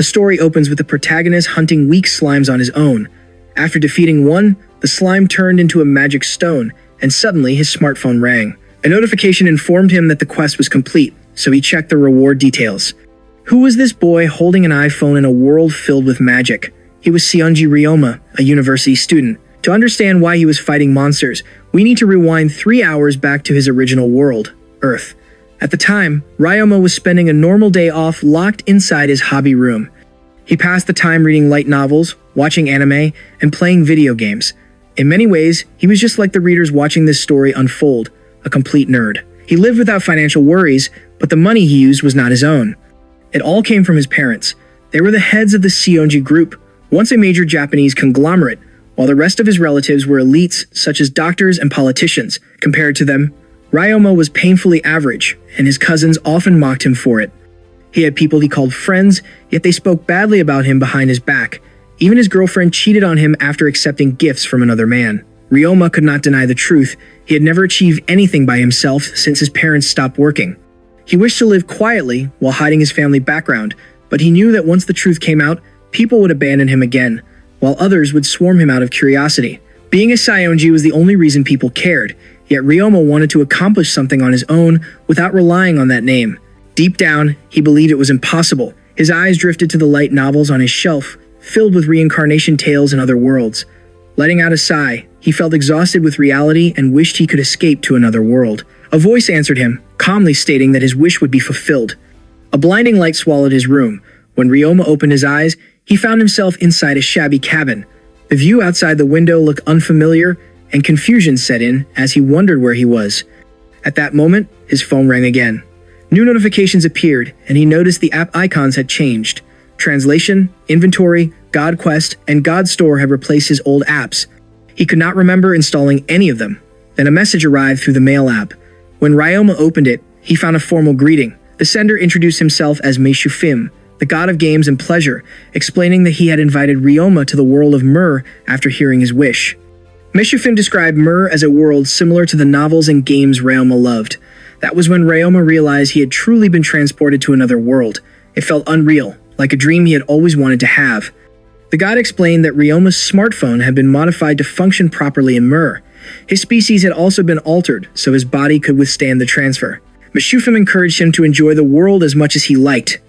The story opens with the protagonist hunting weak slimes on his own. After defeating one, the slime turned into a magic stone, and suddenly his smartphone rang. A notification informed him that the quest was complete, so he checked the reward details. Who was this boy holding an iPhone in a world filled with magic? He was Seonji Ryoma, a university student. To understand why he was fighting monsters, we need to rewind 3 hours back to his original world, Earth. At the time, Ryoma was spending a normal day off locked inside his hobby room. He passed the time reading light novels, watching anime, and playing video games. In many ways, he was just like the readers watching this story unfold, a complete nerd. He lived without financial worries, but the money he used was not his own. It all came from his parents. They were the heads of the Seonji Group, once a major Japanese conglomerate, while the rest of his relatives were elites such as doctors and politicians. Compared to them, Ryoma was painfully average, and his cousins often mocked him for it. He had people he called friends, yet they spoke badly about him behind his back. Even his girlfriend cheated on him after accepting gifts from another man. Ryoma could not deny the truth. He had never achieved anything by himself since his parents stopped working. He wished to live quietly while hiding his family background, but he knew that once the truth came out, people would abandon him again, while others would swarm him out of curiosity. Being a Seonji was the only reason people cared, yet Ryoma wanted to accomplish something on his own without relying on that name. Deep down, he believed it was impossible. His eyes drifted to the light novels on his shelf, filled with reincarnation tales and other worlds. Letting out a sigh, he felt exhausted with reality and wished he could escape to another world. A voice answered him, calmly stating that his wish would be fulfilled. A blinding light swallowed his room. When Ryoma opened his eyes, he found himself inside a shabby cabin. The view outside the window looked unfamiliar, and confusion set in as he wondered where he was. At that moment, his phone rang again. New notifications appeared, and he noticed the app icons had changed. Translation, Inventory, God Quest, and God Store had replaced his old apps. He could not remember installing any of them. Then a message arrived through the mail app. When Ryoma opened it, he found a formal greeting. The sender introduced himself as Meishufim, the god of games and pleasure, explaining that he had invited Ryoma to the world of Mur after hearing his wish. Meishufim described Mur as a world similar to the novels and games Ryoma loved. That was when Ryoma realized he had truly been transported to another world. It felt unreal, like a dream he had always wanted to have. The god explained that Ryoma's smartphone had been modified to function properly in Mur. His species had also been altered so his body could withstand the transfer. Meishufim encouraged him to enjoy the world as much as he liked.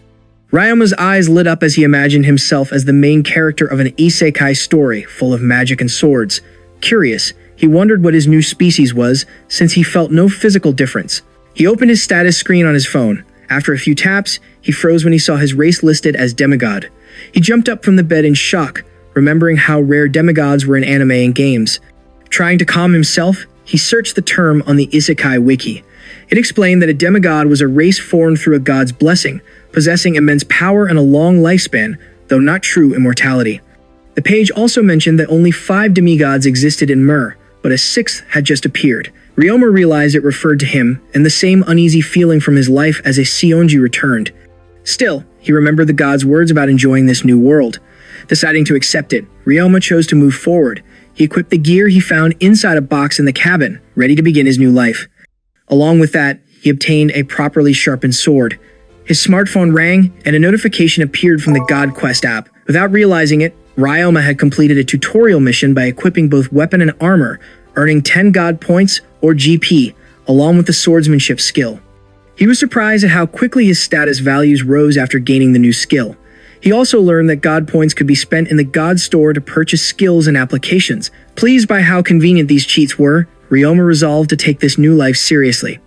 Ryoma's eyes lit up as he imagined himself as the main character of an isekai story full of magic and swords. Curious, he wondered what his new species was, since he felt no physical difference. He opened his status screen on his phone. After a few taps, he froze when he saw his race listed as Demi-God. He jumped up from the bed in shock, remembering how rare demigods were in anime and games. Trying to calm himself, he searched the term on the isekai wiki. It explained that a demigod was a race formed through a god's blessing, possessing immense power and a long lifespan, though not true immortality. The page also mentioned that only 5 demigods existed in Mur, but a 6th had just appeared. Ryoma realized it referred to him, and the same uneasy feeling from his life as a Seonji returned. Still, he remembered the god's words about enjoying this new world. Deciding to accept it, Ryoma chose to move forward. He equipped the gear he found inside a box in the cabin, ready to begin his new life. Along with that, he obtained a properly sharpened sword. His smartphone rang, and a notification appeared from the God Quest app. Without realizing it, Ryoma had completed a tutorial mission by equipping both weapon and armor, earning 10 God points, or GP, along with the swordsmanship skill. He was surprised at how quickly his status values rose after gaining the new skill. He also learned that God points could be spent in the God Store to purchase skills and applications. Pleased by how convenient these cheats were, Ryoma resolved to take this new life seriously.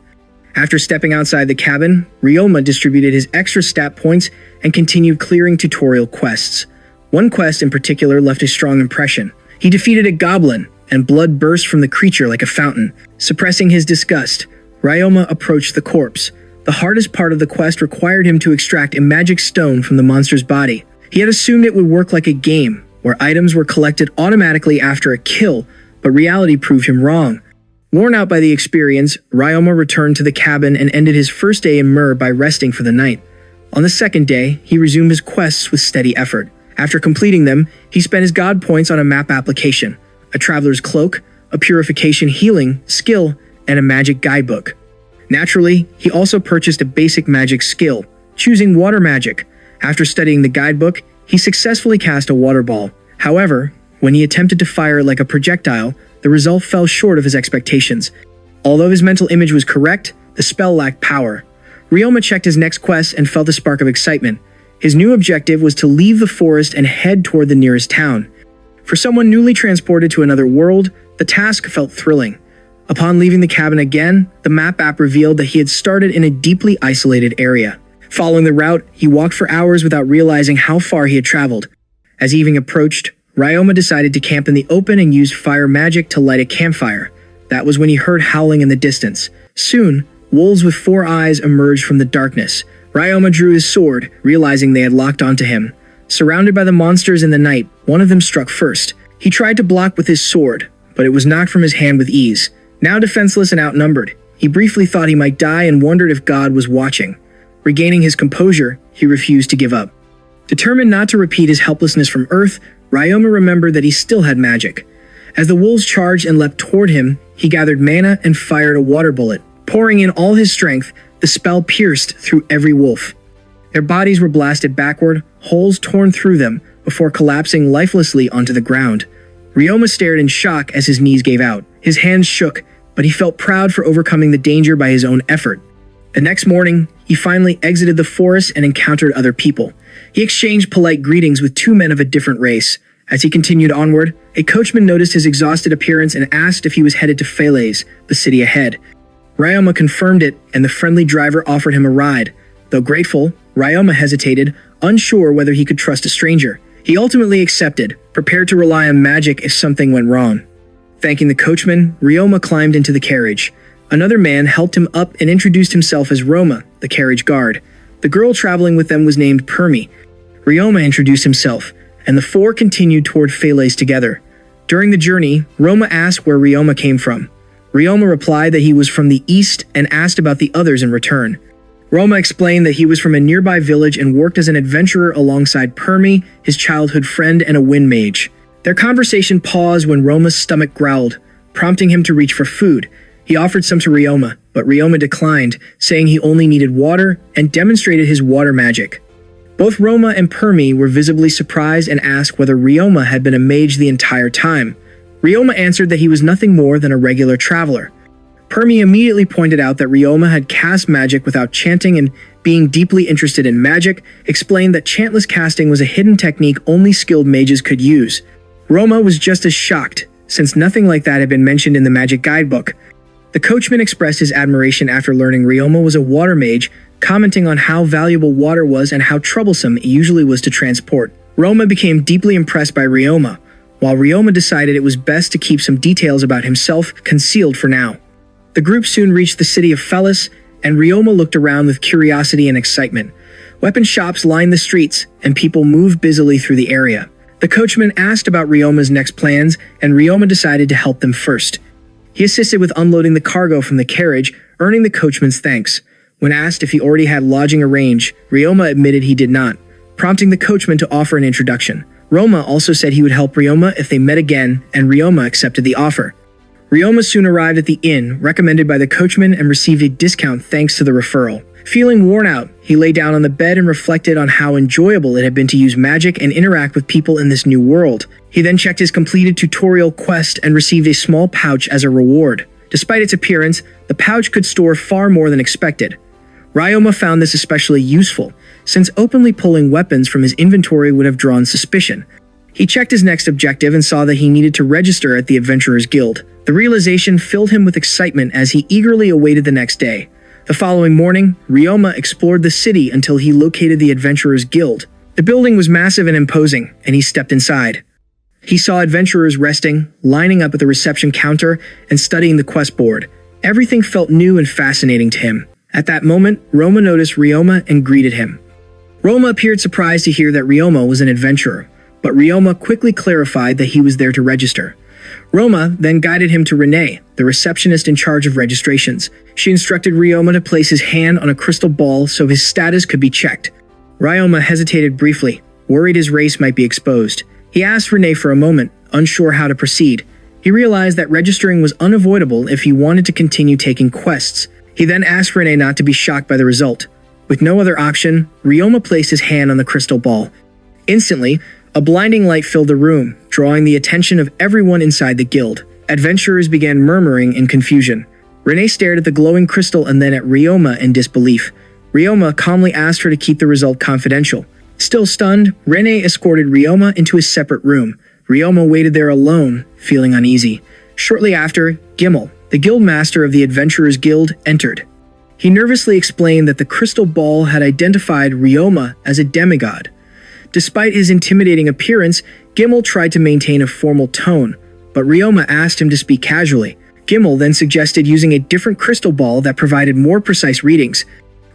After stepping outside the cabin, Ryoma distributed his extra stat points and continued clearing tutorial quests. One quest in particular left a strong impression. He defeated a goblin, and blood burst from the creature like a fountain. Suppressing his disgust, Ryoma approached the corpse. The hardest part of the quest required him to extract a magic stone from the monster's body. He had assumed it would work like a game, where items were collected automatically after a kill, but reality proved him wrong. Worn out by the experience, Ryoma returned to the cabin and ended his first day in Mur by resting for the night. On the second day, he resumed his quests with steady effort. After completing them, he spent his God points on a map application, a traveler's cloak, a purification healing skill, and a magic guidebook. Naturally, he also purchased a basic magic skill, choosing water magic. After studying the guidebook, he successfully cast a water ball. However, when he attempted to fire it like a projectile, the result fell short of his expectations. Although his mental image was correct, the spell lacked power. Ryoma checked his next quest and felt a spark of excitement. His new objective was to leave the forest and head toward the nearest town. For someone newly transported to another world, the task felt thrilling. Upon leaving the cabin again, the map app revealed that he had started in a deeply isolated area. Following the route, he walked for hours without realizing how far he had traveled. As evening approached, Ryoma decided to camp in the open and used fire magic to light a campfire. That was when he heard howling in the distance. Soon, wolves with 4 eyes emerged from the darkness. Ryoma drew his sword, realizing they had locked onto him. Surrounded by the monsters in the night, one of them struck first. He tried to block with his sword, but it was knocked from his hand with ease. Now defenseless and outnumbered, he briefly thought he might die and wondered if God was watching. Regaining his composure, he refused to give up. Determined not to repeat his helplessness from Earth, Ryoma remembered that he still had magic. As the wolves charged and leapt toward him, he gathered mana and fired a water bullet. Pouring in all his strength, the spell pierced through every wolf. Their bodies were blasted backward, holes torn through them, before collapsing lifelessly onto the ground. Ryoma stared in shock as his knees gave out. His hands shook, but he felt proud for overcoming the danger by his own effort. The next morning, he finally exited the forest and encountered other people. He exchanged polite greetings with 2 men of a different race. As he continued onward, a coachman noticed his exhausted appearance and asked if he was headed to Falaise, the city ahead. Ryoma confirmed it, and the friendly driver offered him a ride. Though grateful, Ryoma hesitated, unsure whether he could trust a stranger. He ultimately accepted, prepared to rely on magic if something went wrong. Thanking the coachman, Ryoma climbed into the carriage. Another man helped him up and introduced himself as Roma, the carriage guard. The girl traveling with them was named Permi. Ryoma introduced himself, and the 4 continued toward Falaise together. During the journey, Roma asked where Ryoma came from. Ryoma replied that he was from the east and asked about the others in return. Roma explained that he was from a nearby village and worked as an adventurer alongside Permi, his childhood friend and a wind mage. Their conversation paused when Roma's stomach growled, prompting him to reach for food. He offered some to Ryoma, but Ryoma declined, saying he only needed water and demonstrated his water magic. Both Roma and Permi were visibly surprised and asked whether Ryoma had been a mage the entire time. Ryoma answered that he was nothing more than a regular traveler. Permi immediately pointed out that Ryoma had cast magic without chanting and, being deeply interested in magic, explained that chantless casting was a hidden technique only skilled mages could use. Roma was just as shocked, since nothing like that had been mentioned in the magic guidebook. The coachman expressed his admiration after learning Ryoma was a water mage, commenting on how valuable water was and how troublesome it usually was to transport. Roma became deeply impressed by Ryoma, while Ryoma decided it was best to keep some details about himself concealed for now. The group soon reached the city of Falaise, and Ryoma looked around with curiosity and excitement. Weapon shops lined the streets, and people moved busily through the area. The coachman asked about Ryoma's next plans, and Ryoma decided to help them first. He assisted with unloading the cargo from the carriage, earning the coachman's thanks. When asked if he already had lodging arranged, Ryoma admitted he did not, prompting the coachman to offer an introduction. Roma also said he would help Ryoma if they met again, and Ryoma accepted the offer. Ryoma soon arrived at the inn, recommended by the coachman, and received a discount thanks to the referral. Feeling worn out, he lay down on the bed and reflected on how enjoyable it had been to use magic and interact with people in this new world. He then checked his completed tutorial quest and received a small pouch as a reward. Despite its appearance, the pouch could store far more than expected. Ryoma found this especially useful, since openly pulling weapons from his inventory would have drawn suspicion. He checked his next objective and saw that he needed to register at the Adventurers Guild. The realization filled him with excitement as he eagerly awaited the next day. The following morning, Ryoma explored the city until he located the Adventurers Guild. The building was massive and imposing, and he stepped inside. He saw adventurers resting, lining up at the reception counter, and studying the quest board. Everything felt new and fascinating to him. At that moment, Roma noticed Ryoma and greeted him. Roma appeared surprised to hear that Ryoma was an adventurer, but Ryoma quickly clarified that he was there to register. Roma then guided him to Renee, the receptionist in charge of registrations. She instructed Ryoma to place his hand on a crystal ball so his status could be checked. Ryoma hesitated briefly, worried his race might be exposed. He asked Renee for a moment, unsure how to proceed. He realized that registering was unavoidable if he wanted to continue taking quests. He then asked Renee not to be shocked by the result. With no other option, Ryoma placed his hand on the crystal ball. Instantly, a blinding light filled the room, drawing the attention of everyone inside the guild. Adventurers began murmuring in confusion. Renee stared at the glowing crystal and then at Ryoma in disbelief. Ryoma calmly asked her to keep the result confidential. Still stunned, Renee escorted Ryoma into a separate room. Ryoma waited there alone, feeling uneasy. Shortly after, Gimmel, the guild master of the Adventurers Guild, entered. He nervously explained that the crystal ball had identified Ryoma as a demigod. Despite his intimidating appearance, Gimmel tried to maintain a formal tone, but Ryoma asked him to speak casually. Gimmel then suggested using a different crystal ball that provided more precise readings.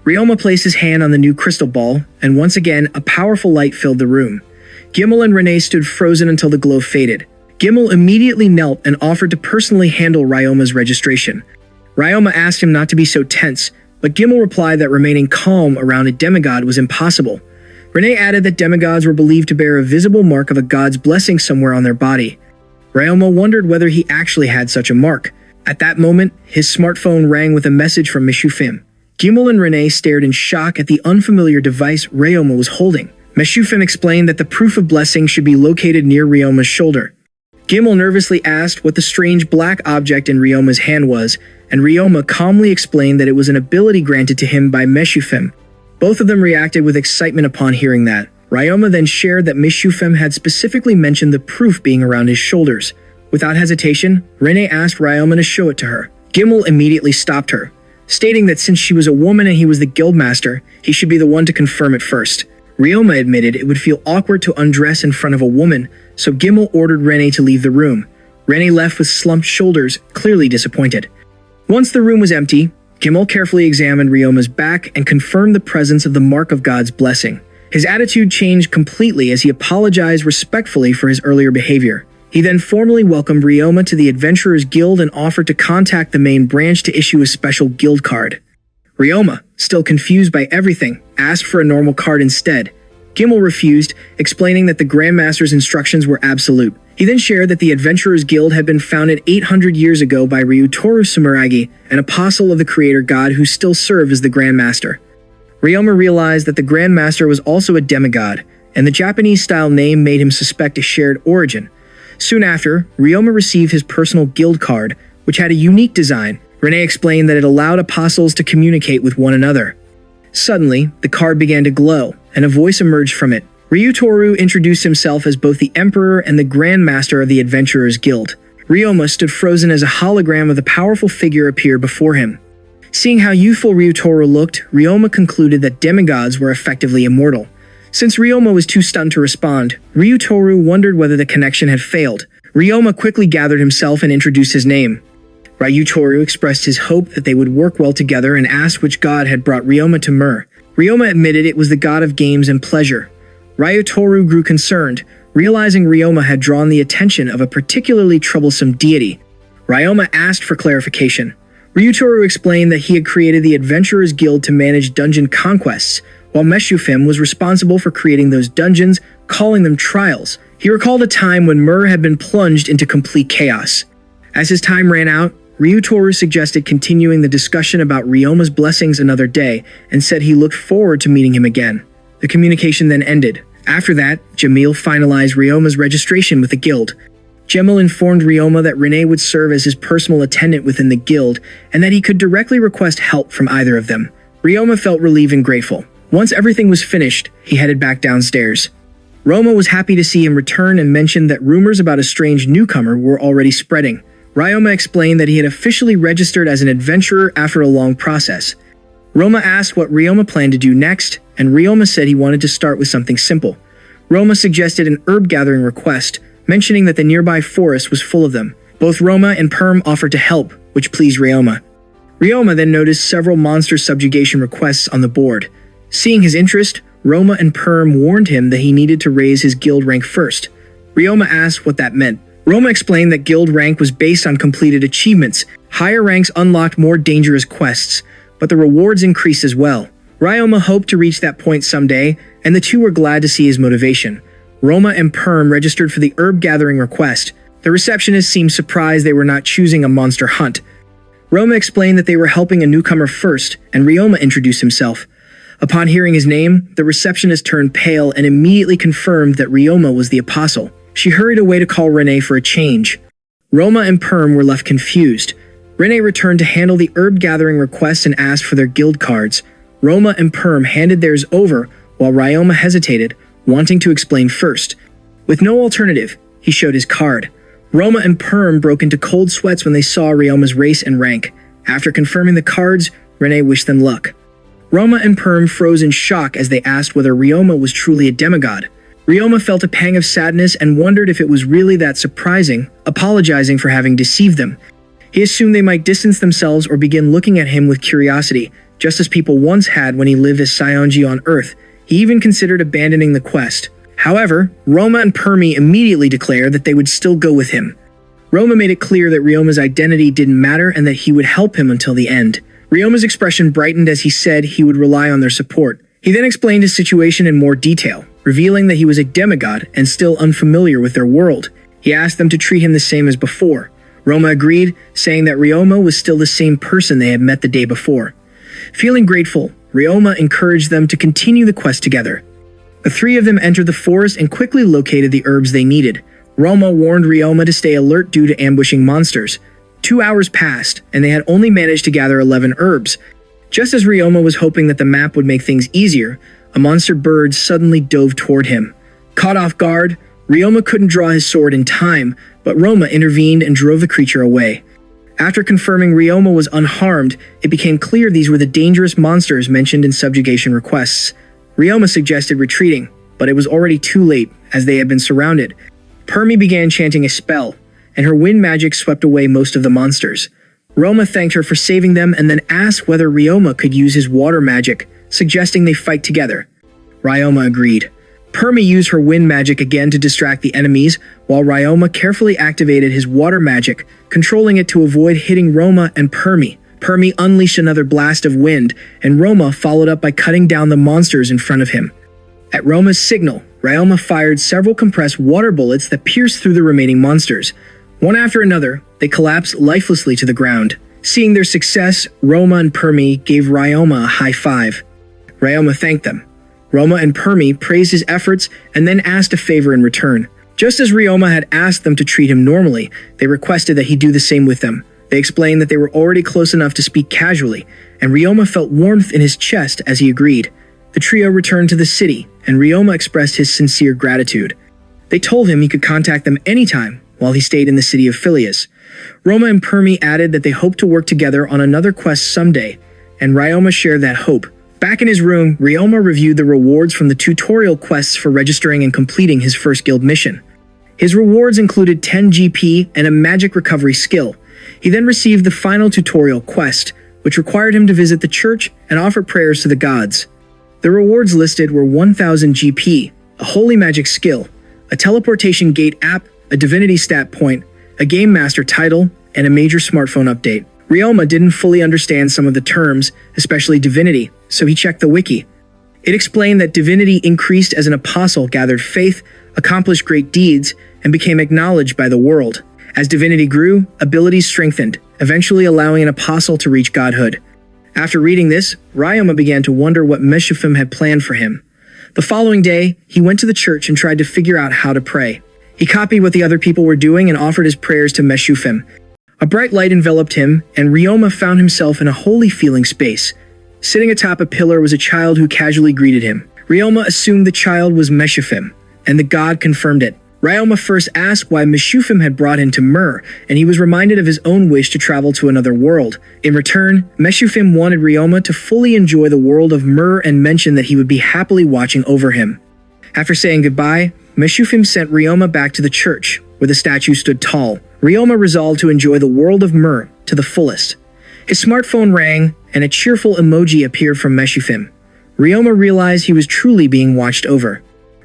Ryoma placed his hand on the new crystal ball, and once again, a powerful light filled the room. Gimmel and Renee stood frozen until the glow faded. Gimmel immediately knelt and offered to personally handle Ryoma's registration. Ryoma asked him not to be so tense, but Gimmel replied that remaining calm around a demigod was impossible. Renee added that demigods were believed to bear a visible mark of a god's blessing somewhere on their body. Ryoma wondered whether he actually had such a mark. At that moment, his smartphone rang with a message from Meshufim. Gimmel and Renee stared in shock at the unfamiliar device Ryoma was holding. Meshufim explained that the proof of blessing should be located near Ryoma's shoulder. Gimmel nervously asked what the strange black object in Ryoma's hand was, and Ryoma calmly explained that it was an ability granted to him by Meshufim. Both of them reacted with excitement upon hearing that. Ryoma then shared that Meshufim had specifically mentioned the proof being around his shoulders. Without hesitation, Renee asked Ryoma to show it to her. Gimmel immediately stopped her, stating that since she was a woman and he was the guildmaster, he should be the one to confirm it first. Ryoma admitted it would feel awkward to undress in front of a woman, so Gimmel ordered Renee to leave the room. Renee left with slumped shoulders, clearly disappointed. Once the room was empty, Gimmel carefully examined Ryoma's back and confirmed the presence of the mark of God's blessing. His attitude changed completely as he apologized respectfully for his earlier behavior. He then formally welcomed Ryoma to the Adventurers Guild and offered to contact the main branch to issue a special guild card. Ryoma, still confused by everything, asked for a normal card instead. Gimmel refused, explaining that the Grandmaster's instructions were absolute. He then shared that the Adventurers Guild had been founded 800 years ago by Ryutoru Sumeragi, an apostle of the creator god who still served as the Grandmaster. Ryoma realized that the Grandmaster was also a demigod, and the Japanese-style name made him suspect a shared origin. Soon after, Ryoma received his personal guild card, which had a unique design. Renee explained that it allowed apostles to communicate with one another. Suddenly, the card began to glow, and a voice emerged from it. Ryutoru introduced himself as both the Emperor and the Grand Master of the Adventurers Guild. Ryoma stood frozen as a hologram of the powerful figure appeared before him. Seeing how youthful Ryutoru looked, Ryoma concluded that demigods were effectively immortal. Since Ryoma was too stunned to respond, Ryutoru wondered whether the connection had failed. Ryoma quickly gathered himself and introduced his name. Ryutoru expressed his hope that they would work well together and asked which god had brought Ryoma to Mur. Ryoma admitted it was the god of games and pleasure. Ryutoru grew concerned, realizing Ryoma had drawn the attention of a particularly troublesome deity. Ryoma asked for clarification. Ryutoru explained that he had created the Adventurers Guild to manage dungeon conquests, while Meshufim was responsible for creating those dungeons, calling them trials. He recalled a time when Mur had been plunged into complete chaos. As his time ran out, Ryutoru suggested continuing the discussion about Ryoma's blessings another day and said he looked forward to meeting him again. The communication then ended. After that, Jamil finalized Ryoma's registration with the guild. Jamil informed Ryoma that Renee would serve as his personal attendant within the guild and that he could directly request help from either of them. Ryoma felt relieved and grateful. Once everything was finished, he headed back downstairs. Ryoma was happy to see him return and mentioned that rumors about a strange newcomer were already spreading. Ryoma explained that he had officially registered as an adventurer after a long process. Ryoma asked what Ryoma planned to do next, and Ryoma said he wanted to start with something simple. Ryoma suggested an herb gathering request, mentioning that the nearby forest was full of them. Both Ryoma and Perm offered to help, which pleased Ryoma. Ryoma then noticed several monster subjugation requests on the board. Seeing his interest, Ryoma and Perm warned him that he needed to raise his guild rank first. Ryoma asked what that meant. Ryoma explained that guild rank was based on completed achievements. Higher ranks unlocked more dangerous quests, but the rewards increased as well. Ryoma hoped to reach that point someday, and the two were glad to see his motivation. Ryoma and Perm registered for the herb gathering request. The receptionist seemed surprised they were not choosing a monster hunt. Ryoma explained that they were helping a newcomer first, and Ryoma introduced himself. Upon hearing his name, the receptionist turned pale and immediately confirmed that Ryoma was the apostle. She hurried away to call Rene for a change. Roma and Perm were left confused. Rene returned to handle the herb-gathering requests and asked for their guild cards. Roma and Perm handed theirs over, while Ryoma hesitated, wanting to explain first. With no alternative, he showed his card. Roma and Perm broke into cold sweats when they saw Ryoma's race and rank. After confirming the cards, Rene wished them luck. Roma and Perm froze in shock as they asked whether Ryoma was truly a demigod. Ryoma felt a pang of sadness and wondered if it was really that surprising, apologizing for having deceived them. He assumed they might distance themselves or begin looking at him with curiosity, just as people once had when he lived as Saionji on Earth. He even considered abandoning the quest. However, Roma and Permi immediately declared that they would still go with him. Roma made it clear that Ryoma's identity didn't matter and that he would help him until the end. Ryoma's expression brightened as he said he would rely on their support. He then explained his situation in more detail, revealing that he was a demigod and still unfamiliar with their world. He asked them to treat him the same as before. Roma agreed, saying that Ryoma was still the same person they had met the day before. Feeling grateful, Ryoma encouraged them to continue the quest together. The three of them entered the forest and quickly located the herbs they needed. Roma warned Ryoma to stay alert due to ambushing monsters. 2 hours passed, and they had only managed to gather 11 herbs. Just as Ryoma was hoping that the map would make things easier, a monster bird suddenly dove toward him. Caught off guard, Ryoma couldn't draw his sword in time, but Roma intervened and drove the creature away. After confirming Ryoma was unharmed, it became clear these were the dangerous monsters mentioned in subjugation requests. Ryoma suggested retreating, but it was already too late, as they had been surrounded. Permi began chanting a spell, and her wind magic swept away most of the monsters. Roma thanked her for saving them and then asked whether Ryoma could use his water magic, suggesting they fight together. Ryoma agreed. Permi used her wind magic again to distract the enemies, while Ryoma carefully activated his water magic, controlling it to avoid hitting Roma and Permi. Permi unleashed another blast of wind, and Roma followed up by cutting down the monsters in front of him. At Roma's signal, Ryoma fired several compressed water bullets that pierced through the remaining monsters. One after another, they collapsed lifelessly to the ground. Seeing their success, Roma and Permi gave Ryoma a high five. Ryoma thanked them. Roma and Permi praised his efforts and then asked a favor in return. Just as Ryoma had asked them to treat him normally, they requested that he do the same with them. They explained that they were already close enough to speak casually, and Ryoma felt warmth in his chest as he agreed. The trio returned to the city, and Ryoma expressed his sincere gratitude. They told him he could contact them anytime while he stayed in the city of Phileas. Roma and Permi added that they hoped to work together on another quest someday, and Ryoma shared that hope. Back in his room, Ryoma reviewed the rewards from the tutorial quests for registering and completing his first guild mission. His rewards included 10 GP and a magic recovery skill. He then received the final tutorial quest, which required him to visit the church and offer prayers to the gods. The rewards listed were 1000 GP, a holy magic skill, a teleportation gate app, a divinity stat point, a game master title, and a major smartphone update. Ryoma didn't fully understand some of the terms, especially divinity, so he checked the wiki. It explained that divinity increased as an apostle gathered faith, accomplished great deeds, and became acknowledged by the world. As divinity grew, abilities strengthened, eventually allowing an apostle to reach godhood. After reading this, Ryoma began to wonder what Meshufim had planned for him. The following day, he went to the church and tried to figure out how to pray. He copied what the other people were doing and offered his prayers to Meshufim. A bright light enveloped him, and Ryoma found himself in a holy feeling space. Sitting atop a pillar was a child who casually greeted him. Ryoma assumed the child was Meshufim, and the god confirmed it. Ryoma first asked why Meshufim had brought him to Mur, and he was reminded of his own wish to travel to another world. In return, Meshufim wanted Ryoma to fully enjoy the world of Mur and mentioned that he would be happily watching over him. After saying goodbye, Meshufim sent Ryoma back to the church, where the statue stood tall. Ryoma resolved to enjoy the world of Mur to the fullest. His smartphone rang, and a cheerful emoji appeared from Meshufim. Ryoma realized he was truly being watched over.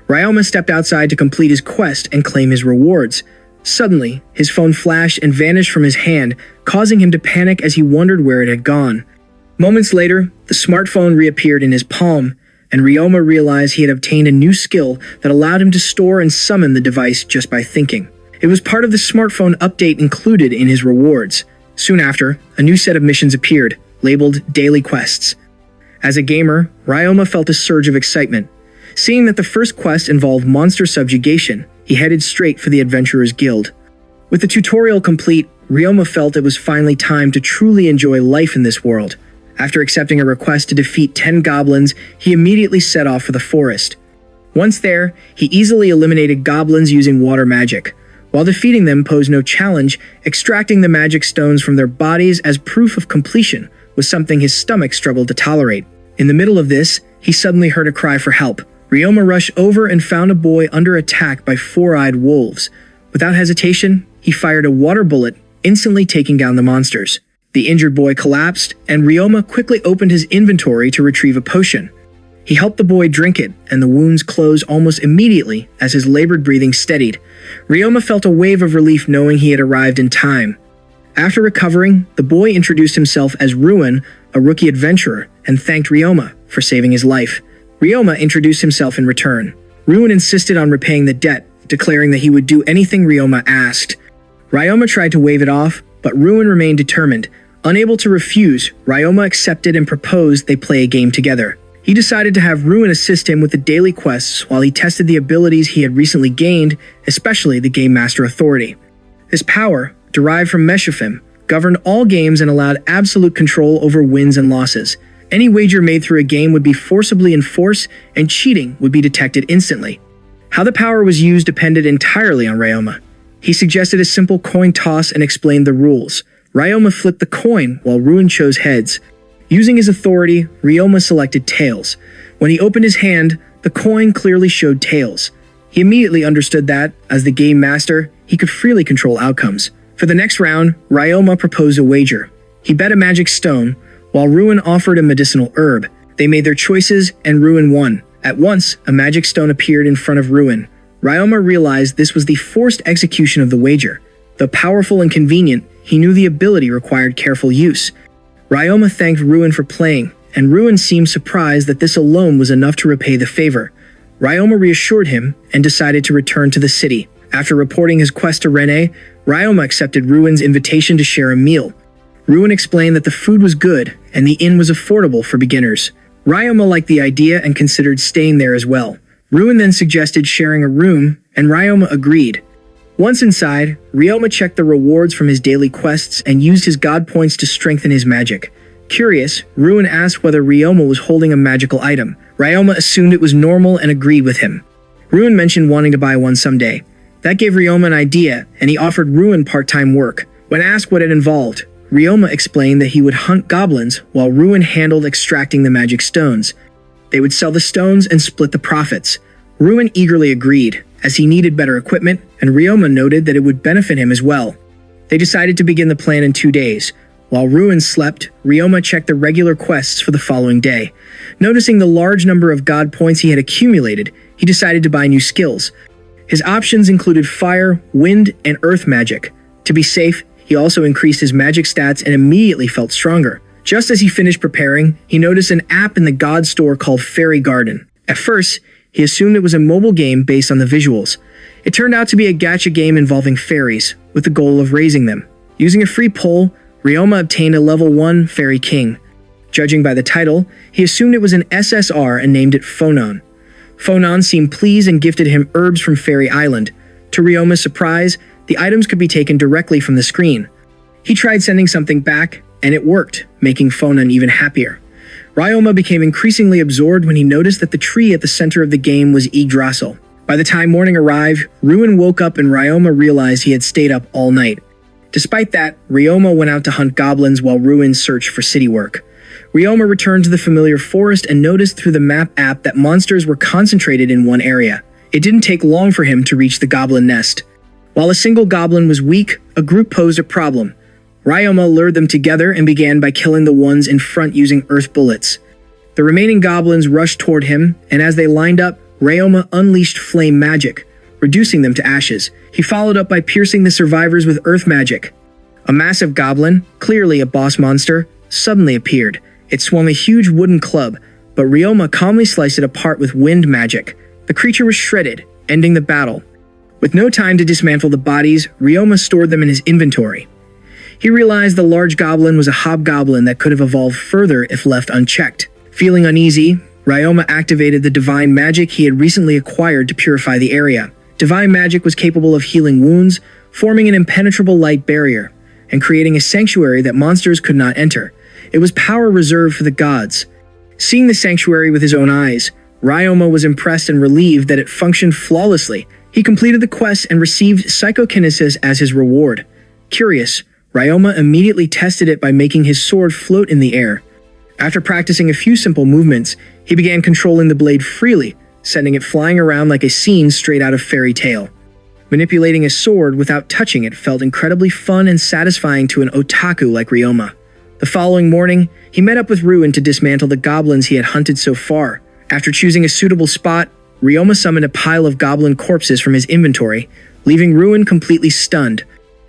Ryoma stepped outside to complete his quest and claim his rewards. Suddenly, his phone flashed and vanished from his hand, causing him to panic as he wondered where it had gone. Moments later, the smartphone reappeared in his palm, and Ryoma realized he had obtained a new skill that allowed him to store and summon the device just by thinking. It was part of the smartphone update included in his rewards. Soon after, a new set of missions appeared, labeled Daily Quests. As a gamer, Ryoma felt a surge of excitement. Seeing that the first quest involved monster subjugation, he headed straight for the Adventurers Guild. With the tutorial complete, Ryoma felt it was finally time to truly enjoy life in this world. After accepting a request to defeat 10 goblins, he immediately set off for the forest. Once there, he easily eliminated goblins using water magic. While defeating them posed no challenge, extracting the magic stones from their bodies as proof of completion was something his stomach struggled to tolerate. In the middle of this, he suddenly heard a cry for help. Ryoma rushed over and found a boy under attack by four-eyed wolves. Without hesitation, he fired a water bullet, instantly taking down the monsters. The injured boy collapsed, and Ryoma quickly opened his inventory to retrieve a potion. He helped the boy drink it, and the wounds closed almost immediately as his labored breathing steadied. Ryoma felt a wave of relief knowing he had arrived in time. After recovering, the boy introduced himself as Ruin, a rookie adventurer, and thanked Ryoma for saving his life. Ryoma introduced himself in return. Ruin insisted on repaying the debt, declaring that he would do anything Ryoma asked. Ryoma tried to wave it off, but Ruin remained determined. Unable to refuse, Ryoma accepted and proposed they play a game together. He decided to have Ruin assist him with the daily quests while he tested the abilities he had recently gained, especially the Game Master Authority. His power, derived from Meshuphim, governed all games and allowed absolute control over wins and losses. Any wager made through a game would be forcibly enforced, and cheating would be detected instantly. How the power was used depended entirely on Ryoma. He suggested a simple coin toss and explained the rules. Ryoma flipped the coin while Ruin chose heads. Using his authority, Ryoma selected tails. When he opened his hand, the coin clearly showed tails. He immediately understood that, as the game master, he could freely control outcomes. For the next round, Ryoma proposed a wager. He bet a magic stone, while Ruin offered a medicinal herb. They made their choices, and Ruin won. At once, a magic stone appeared in front of Ruin. Ryoma realized this was the forced execution of the wager. Though powerful and convenient, he knew the ability required careful use. Ryoma thanked Ruin for playing, and Ruin seemed surprised that this alone was enough to repay the favor. Ryoma reassured him and decided to return to the city. After reporting his quest to Rene, Ryoma accepted Ruin's invitation to share a meal. Ruin explained that the food was good and the inn was affordable for beginners. Ryoma liked the idea and considered staying there as well. Ruin then suggested sharing a room, and Ryoma agreed. Once inside, Ryoma checked the rewards from his daily quests and used his god points to strengthen his magic. Curious, Ruin asked whether Ryoma was holding a magical item. Ryoma assumed it was normal and agreed with him. Ruin mentioned wanting to buy one someday. That gave Ryoma an idea, and he offered Ruin part-time work. When asked what it involved, Ryoma explained that he would hunt goblins while Ruin handled extracting the magic stones. They would sell the stones and split the profits. Ruin eagerly agreed, as he needed better equipment, and Ryoma noted that it would benefit him as well. They decided to begin the plan in 2 days. While Ruin slept, Ryoma checked the regular quests for the following day. Noticing the large number of god points he had accumulated, he decided to buy new skills. His options included fire, wind, and earth magic. To be safe, he also increased his magic stats and immediately felt stronger. Just as he finished preparing, he noticed an app in the god store called Fairy Garden. At first, he assumed it was a mobile game based on the visuals. It turned out to be a gacha game involving fairies, with the goal of raising them. Using a free poll, Ryoma obtained a level 1 Fairy King. Judging by the title, he assumed it was an SSR and named it Phonon. Phonon seemed pleased and gifted him herbs from Fairy Island. To Ryoma's surprise, the items could be taken directly from the screen. He tried sending something back, and it worked, making Phonon even happier. Ryoma became increasingly absorbed when he noticed that the tree at the center of the game was Yggdrasil. By the time morning arrived, Ruin woke up and Ryoma realized he had stayed up all night. Despite that, Ryoma went out to hunt goblins while Ruin searched for city work. Ryoma returned to the familiar forest and noticed through the map app that monsters were concentrated in one area. It didn't take long for him to reach the goblin nest. While a single goblin was weak, a group posed a problem. Ryoma lured them together and began by killing the ones in front using earth bullets. The remaining goblins rushed toward him, and as they lined up, Ryoma unleashed flame magic, reducing them to ashes. He followed up by piercing the survivors with earth magic. A massive goblin, clearly a boss monster, suddenly appeared. It swung a huge wooden club, but Ryoma calmly sliced it apart with wind magic. The creature was shredded, ending the battle. With no time to dismantle the bodies, Ryoma stored them in his inventory. He realized the large goblin was a hobgoblin that could have evolved further if left unchecked. Feeling uneasy, Ryoma activated the divine magic he had recently acquired to purify the area. Divine magic was capable of healing wounds, forming an impenetrable light barrier, and creating a sanctuary that monsters could not enter. It was power reserved for the gods. Seeing the sanctuary with his own eyes, Ryoma was impressed and relieved that it functioned flawlessly. He completed the quest and received psychokinesis as his reward. Curious, Ryoma immediately tested it by making his sword float in the air. After practicing a few simple movements, he began controlling the blade freely, sending it flying around like a scene straight out of fairy tale. Manipulating a sword without touching it felt incredibly fun and satisfying to an otaku like Ryoma. The following morning, he met up with Ruin to dismantle the goblins he had hunted so far. After choosing a suitable spot, Ryoma summoned a pile of goblin corpses from his inventory, leaving Ruin completely stunned.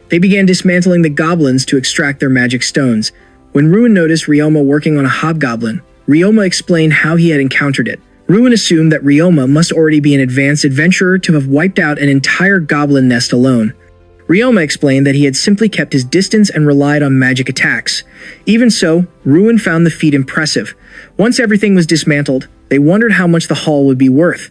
They began dismantling the goblins to extract their magic stones. When Ruin noticed Ryoma working on a hobgoblin, Ryoma explained how he had encountered it. Ruin assumed that Ryoma must already be an advanced adventurer to have wiped out an entire goblin nest alone. Ryoma explained that he had simply kept his distance and relied on magic attacks. Even so, Ruin found the feat impressive. Once everything was dismantled, they wondered how much the haul would be worth.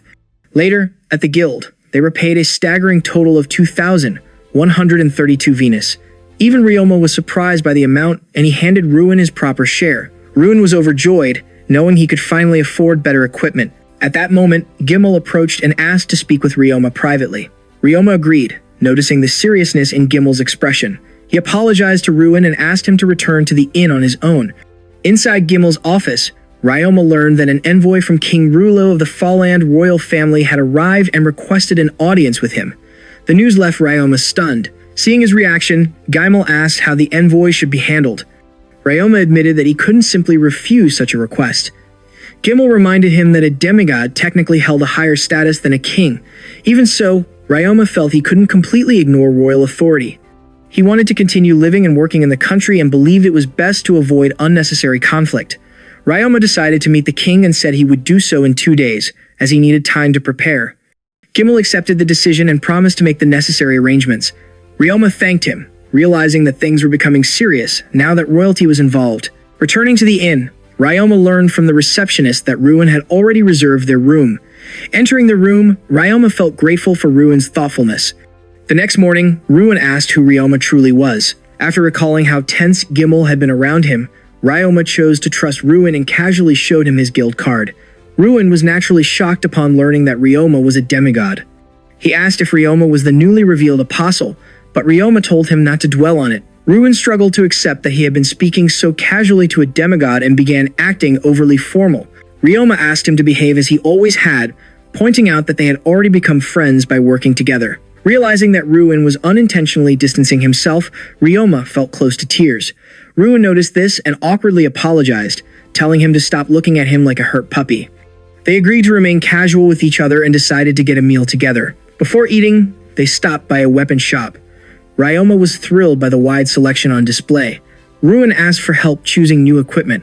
Later, at the guild, they were paid a staggering total of 2,132 Venus. Even Ryoma was surprised by the amount, and he handed Ruin his proper share. Ruin was overjoyed, knowing he could finally afford better equipment. At that moment, Gimel approached and asked to speak with Ryoma privately. Ryoma agreed, noticing the seriousness in Gimel's expression. He apologized to Ruin and asked him to return to the inn on his own. Inside Gimel's office, Ryoma learned that an envoy from King Rulo of the Falland royal family had arrived and requested an audience with him. The news left Ryoma stunned. Seeing his reaction, Gimel asked how the envoy should be handled. Ryoma admitted that he couldn't simply refuse such a request. Gimel reminded him that a demigod technically held a higher status than a king. Even so, Ryoma felt he couldn't completely ignore royal authority. He wanted to continue living and working in the country and believed it was best to avoid unnecessary conflict. Ryoma decided to meet the king and said he would do so in 2 days, as he needed time to prepare. Gimel accepted the decision and promised to make the necessary arrangements. Ryoma thanked him, realizing that things were becoming serious now that royalty was involved. Returning to the inn, Ryoma learned from the receptionist that Ruin had already reserved their room. Entering the room, Ryoma felt grateful for Ruin's thoughtfulness. The next morning, Ruin asked who Ryoma truly was. After recalling how tense Gimel had been around him, Ryoma chose to trust Ruin and casually showed him his guild card. Ruin was naturally shocked upon learning that Ryoma was a demigod. He asked if Ryoma was the newly revealed apostle, but Ryoma told him not to dwell on it. Ruin struggled to accept that he had been speaking so casually to a demigod and began acting overly formal. Ryoma asked him to behave as he always had, pointing out that they had already become friends by working together. Realizing that Ruin was unintentionally distancing himself, Ryoma felt close to tears. Ruin noticed this and awkwardly apologized, telling him to stop looking at him like a hurt puppy. They agreed to remain casual with each other and decided to get a meal together. Before eating, they stopped by a weapon shop. Ryoma was thrilled by the wide selection on display. Ruin asked for help choosing new equipment.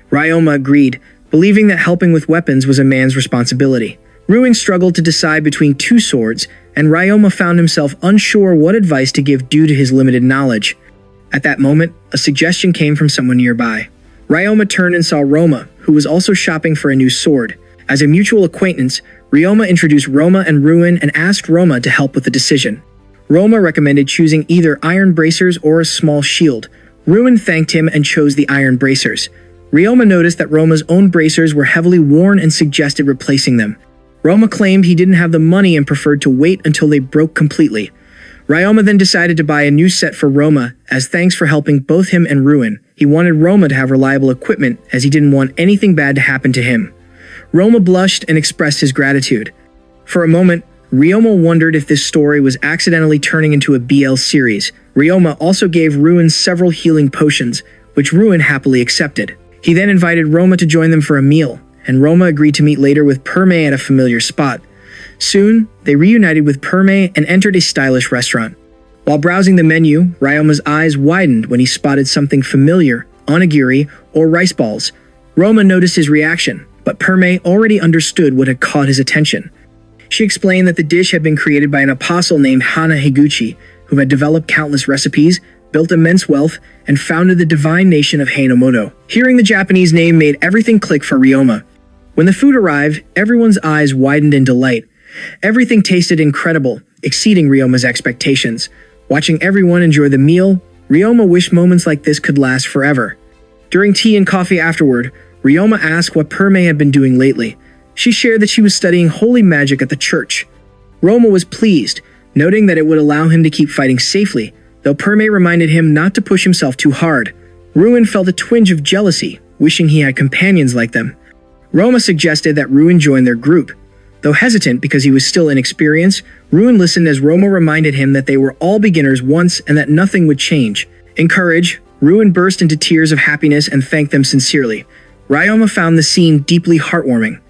Ryoma agreed, believing that helping with weapons was a man's responsibility. Ruin struggled to decide between 2 swords, and Ryoma found himself unsure what advice to give due to his limited knowledge. At that moment, a suggestion came from someone nearby. Ryoma turned and saw Roma, who was also shopping for a new sword. As a mutual acquaintance, Ryoma introduced Roma and Ruin and asked Roma to help with the decision. Roma recommended choosing either iron bracers or a small shield. Ruin thanked him and chose the iron bracers. Ryoma noticed that Roma's own bracers were heavily worn and suggested replacing them. Roma claimed he didn't have the money and preferred to wait until they broke completely. Ryoma then decided to buy a new set for Roma as thanks for helping both him and Ruin. He wanted Roma to have reliable equipment as he didn't want anything bad to happen to him. Roma blushed and expressed his gratitude. For a moment, Ryoma wondered if this story was accidentally turning into a BL series. Ryoma also gave Ruin several healing potions, which Ruin happily accepted. He then invited Roma to join them for a meal, and Roma agreed to meet later with Perme at a familiar spot. Soon, they reunited with Perme and entered a stylish restaurant. While browsing the menu, Ryoma's eyes widened when he spotted something familiar, onigiri or rice balls. Roma noticed his reaction, but Perme already understood what had caught his attention. She explained that the dish had been created by an apostle named Hana Higuchi, who had developed countless recipes, built immense wealth, and founded the divine nation of Hainamoto. Hearing the Japanese name made everything click for Ryoma. When the food arrived, everyone's eyes widened in delight. Everything tasted incredible, exceeding Ryoma's expectations. Watching everyone enjoy the meal, Ryoma wished moments like this could last forever. During tea and coffee afterward, Ryoma asked what Perme had been doing lately. She shared that she was studying holy magic at the church. Ryoma was pleased, noting that it would allow him to keep fighting safely, though Perme reminded him not to push himself too hard. Ruin felt a twinge of jealousy, wishing he had companions like them. Ryoma suggested that Ruin join their group. Though hesitant because he was still inexperienced, Ruin listened as Ryoma reminded him that they were all beginners once and that nothing would change. Encouraged, Ruin burst into tears of happiness and thanked them sincerely. Ryoma found the scene deeply heartwarming.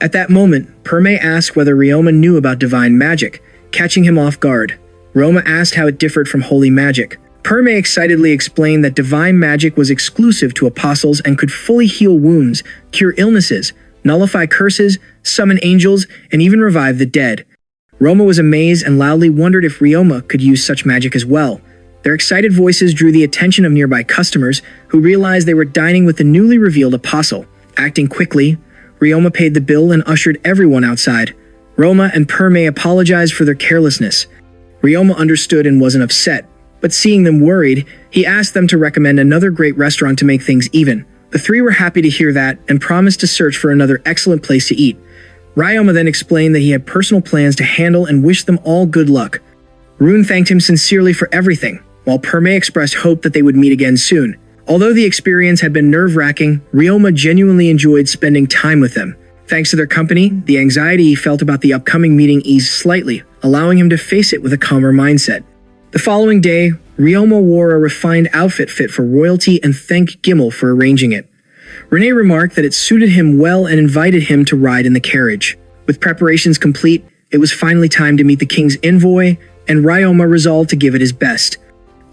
At that moment, Perme asked whether Ryoma knew about divine magic, catching him off guard. Ryoma asked how it differed from holy magic. Perme excitedly explained that divine magic was exclusive to apostles and could fully heal wounds, cure illnesses, nullify curses, summon angels, and even revive the dead. Ryoma was amazed and loudly wondered if Ryoma could use such magic as well. Their excited voices drew the attention of nearby customers, who realized they were dining with the newly revealed apostle. Acting quickly, Ryoma paid the bill and ushered everyone outside. Ryoma and Perme apologized for their carelessness. Ryoma understood and wasn't upset, but seeing them worried, he asked them to recommend another great restaurant to make things even. The three were happy to hear that and promised to search for another excellent place to eat. Ryoma then explained that he had personal plans to handle and wished them all good luck. Ruin thanked him sincerely for everything, while Perme expressed hope that they would meet again soon. Although the experience had been nerve-wracking, Ryoma genuinely enjoyed spending time with them. Thanks to their company, the anxiety he felt about the upcoming meeting eased slightly, allowing him to face it with a calmer mindset. The following day, Ryoma wore a refined outfit fit for royalty and thanked Gimel for arranging it. Renee remarked that it suited him well and invited him to ride in the carriage. With preparations complete, it was finally time to meet the king's envoy, and Ryoma resolved to give it his best.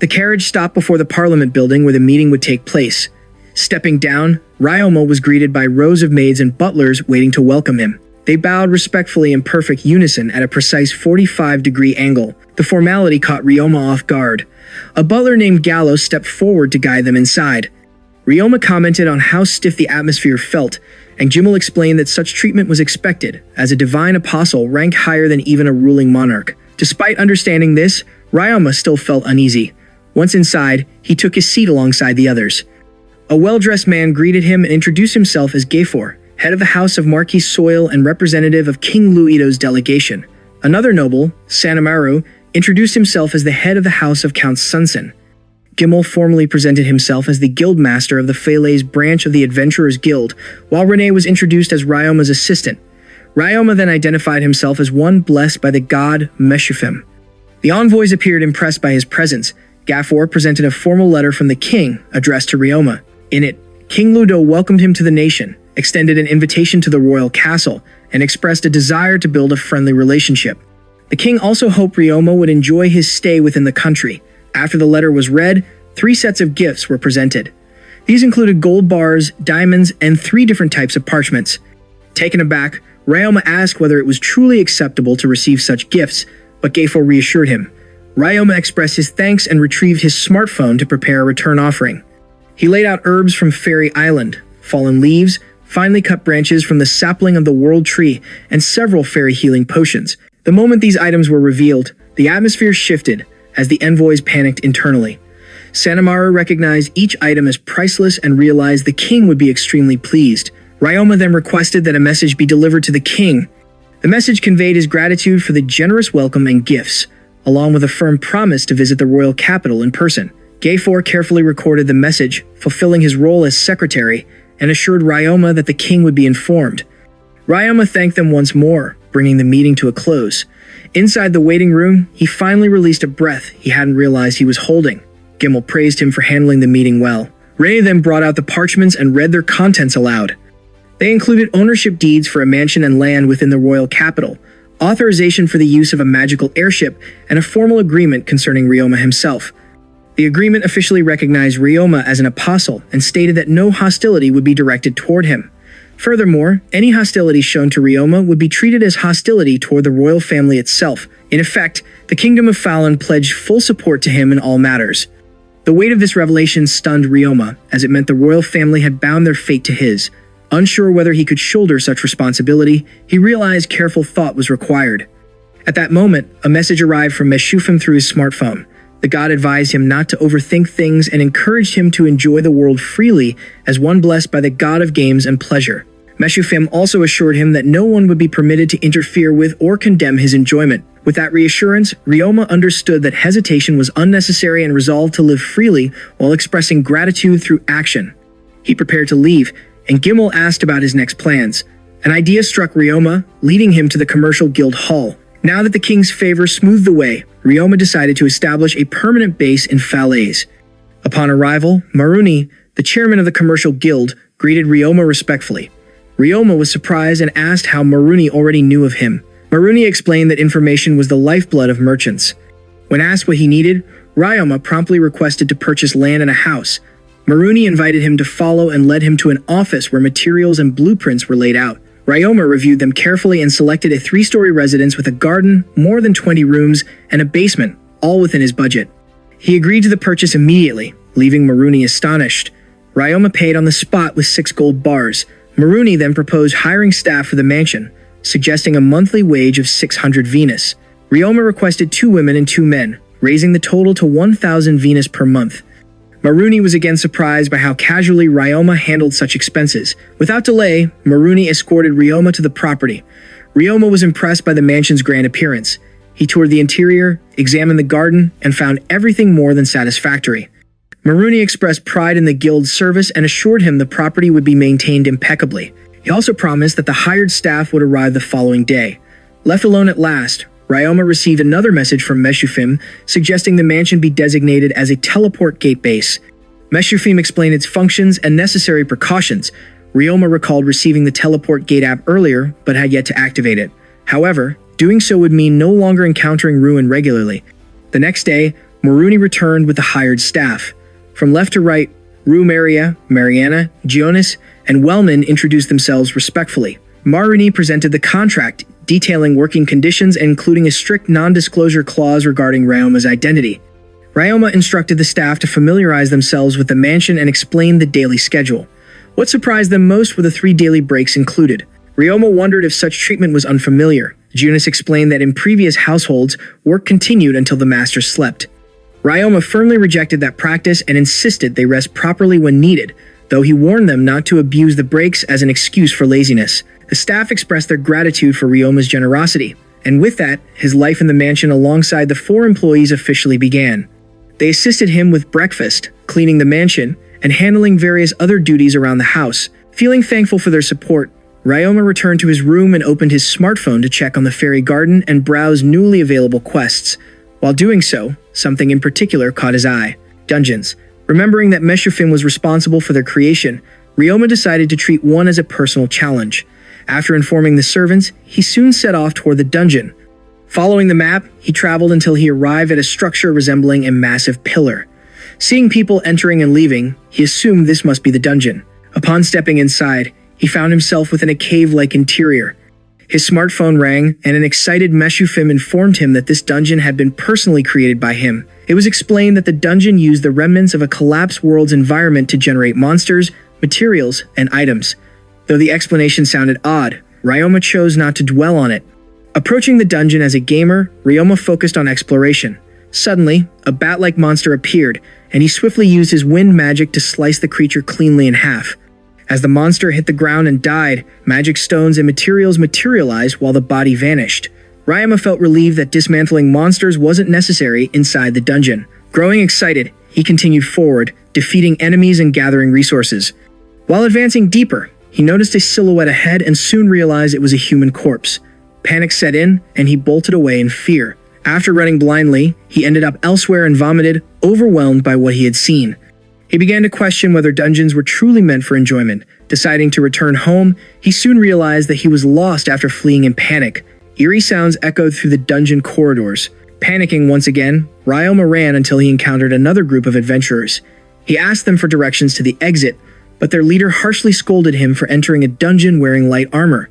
The carriage stopped before the parliament building where the meeting would take place. Stepping down, Ryoma was greeted by rows of maids and butlers waiting to welcome him. They bowed respectfully in perfect unison at a precise 45-degree angle. The formality caught Ryoma off guard. A butler named Gallo stepped forward to guide them inside. Ryoma commented on how stiff the atmosphere felt, and Gimel explained that such treatment was expected, as a divine apostle ranked higher than even a ruling monarch. Despite understanding this, Ryoma still felt uneasy. Once inside, he took his seat alongside the others. A well-dressed man greeted him and introduced himself as Geifor, head of the House of Marquis Soil and representative of King Luido's delegation. Another noble, Sanamaru, introduced himself as the head of the House of Count Sunsen. Gimel formally presented himself as the guildmaster of the Falaise branch of the Adventurers Guild, while Renee was introduced as Ryoma's assistant. Ryoma then identified himself as one blessed by the god Meshufim. The envoys appeared impressed by his presence. Gaffor presented a formal letter from the king, addressed to Ryoma. In it, King Ludo welcomed him to the nation, extended an invitation to the royal castle, and expressed a desire to build a friendly relationship. The king also hoped Ryoma would enjoy his stay within the country. After the letter was read, 3 sets of gifts were presented. These included gold bars, diamonds, and 3 different types of parchments. Taken aback, Ryoma asked whether it was truly acceptable to receive such gifts, but Geifor reassured him. Ryoma expressed his thanks and retrieved his smartphone to prepare a return offering. He laid out herbs from Fairy Island, fallen leaves, finely cut branches from the sapling of the World Tree, and several fairy healing potions. The moment these items were revealed, the atmosphere shifted as the envoys panicked internally. Sanamaru recognized each item as priceless and realized the king would be extremely pleased. Ryoma then requested that a message be delivered to the king. The message conveyed his gratitude for the generous welcome and gifts, along with a firm promise to visit the royal capital in person. Geifor carefully recorded the message, fulfilling his role as secretary, and assured Ryoma that the king would be informed. Ryoma thanked them once more, bringing the meeting to a close. Inside the waiting room, he finally released a breath he hadn't realized he was holding. Gimel praised him for handling the meeting well. Ray then brought out the parchments and read their contents aloud. They included ownership deeds for a mansion and land within the royal capital, authorization for the use of a magical airship, and a formal agreement concerning Ryoma himself. The agreement officially recognized Ryoma as an apostle and stated that no hostility would be directed toward him. Furthermore, any hostility shown to Ryoma would be treated as hostility toward the royal family itself. In effect, the Kingdom of Falun pledged full support to him in all matters. The weight of this revelation stunned Ryoma, as it meant the royal family had bound their fate to his. Unsure whether he could shoulder such responsibility, he realized careful thought was required. At that moment, a message arrived from Meshufim through his smartphone. The god advised him not to overthink things and encouraged him to enjoy the world freely as one blessed by the god of games and pleasure. Meshufim also assured him that no one would be permitted to interfere with or condemn his enjoyment. With that reassurance, Ryoma understood that hesitation was unnecessary and resolved to live freely while expressing gratitude through action. He prepared to leave, and Gimel asked about his next plans. An idea struck Ryoma, leading him to the commercial guild hall. Now that the king's favor smoothed the way, Ryoma decided to establish a permanent base in Falaise. Upon arrival, Maruni, the chairman of the commercial guild, greeted Ryoma respectfully. Ryoma was surprised and asked how Maruni already knew of him. Maruni explained that information was the lifeblood of merchants. When asked what he needed, Ryoma promptly requested to purchase land and a house. Maruni invited him to follow and led him to an office where materials and blueprints were laid out. Ryoma reviewed them carefully and selected a 3-story residence with a garden, more than 20 rooms, and a basement, all within his budget. He agreed to the purchase immediately, leaving Maruni astonished. Ryoma paid on the spot with 6 gold bars. Maruni then proposed hiring staff for the mansion, suggesting a monthly wage of 600 Venus. Ryoma requested 2 women and 2 men, raising the total to 1,000 Venus per month. Maruni was again surprised by how casually Ryoma handled such expenses. Without delay, Maruni escorted Ryoma to the property. Ryoma was impressed by the mansion's grand appearance. He toured the interior, examined the garden, and found everything more than satisfactory. Maruni expressed pride in the guild's service and assured him the property would be maintained impeccably. He also promised that the hired staff would arrive the following day. Left alone at last, Ryoma received another message from Meshufim suggesting the mansion be designated as a teleport gate base. Meshufim explained its functions and necessary precautions. Ryoma recalled receiving the teleport gate app earlier, but had yet to activate it. However, doing so would mean no longer encountering Ruin regularly. The next day, Maruni returned with the hired staff. From left to right, Rumeria, Mariana, Gionis, and Wellman introduced themselves respectfully. Maruni presented the contract, detailing working conditions and including a strict non-disclosure clause regarding Ryoma's identity. Ryoma instructed the staff to familiarize themselves with the mansion and explain the daily schedule. What surprised them most were the 3 daily breaks included. Ryoma wondered if such treatment was unfamiliar. Gionis explained that in previous households, work continued until the master slept. Ryoma firmly rejected that practice and insisted they rest properly when needed, though he warned them not to abuse the breaks as an excuse for laziness. The staff expressed their gratitude for Ryoma's generosity, and with that, his life in the mansion alongside the 4 employees officially began. They assisted him with breakfast, cleaning the mansion, and handling various other duties around the house. Feeling thankful for their support, Ryoma returned to his room and opened his smartphone to check on the fairy garden and browse newly available quests. While doing so, something in particular caught his eye: dungeons. Remembering that Meshufim was responsible for their creation, Ryoma decided to treat one as a personal challenge. After informing the servants, he soon set off toward the dungeon. Following the map, he traveled until he arrived at a structure resembling a massive pillar. Seeing people entering and leaving, he assumed this must be the dungeon. Upon stepping inside, he found himself within a cave-like interior. His smartphone rang, and an excited Meshufim informed him that this dungeon had been personally created by him. It was explained that the dungeon used the remnants of a collapsed world's environment to generate monsters, materials, and items. Though the explanation sounded odd, Ryoma chose not to dwell on it. Approaching the dungeon as a gamer, Ryoma focused on exploration. Suddenly, a bat-like monster appeared, and he swiftly used his wind magic to slice the creature cleanly in half. As the monster hit the ground and died, magic stones and materials materialized while the body vanished. Ryoma felt relieved that dismantling monsters wasn't necessary inside the dungeon. Growing excited, he continued forward, defeating enemies and gathering resources. While advancing deeper, he noticed a silhouette ahead and soon realized it was a human corpse. Panic set in, and he bolted away in fear. After running blindly, he ended up elsewhere and vomited, overwhelmed by what he had seen. He began to question whether dungeons were truly meant for enjoyment. Deciding to return home, he soon realized that he was lost after fleeing in panic. Eerie sounds echoed through the dungeon corridors. Panicking once again, Ryoma ran until he encountered another group of adventurers. He asked them for directions to the exit, but their leader harshly scolded him for entering a dungeon wearing light armor.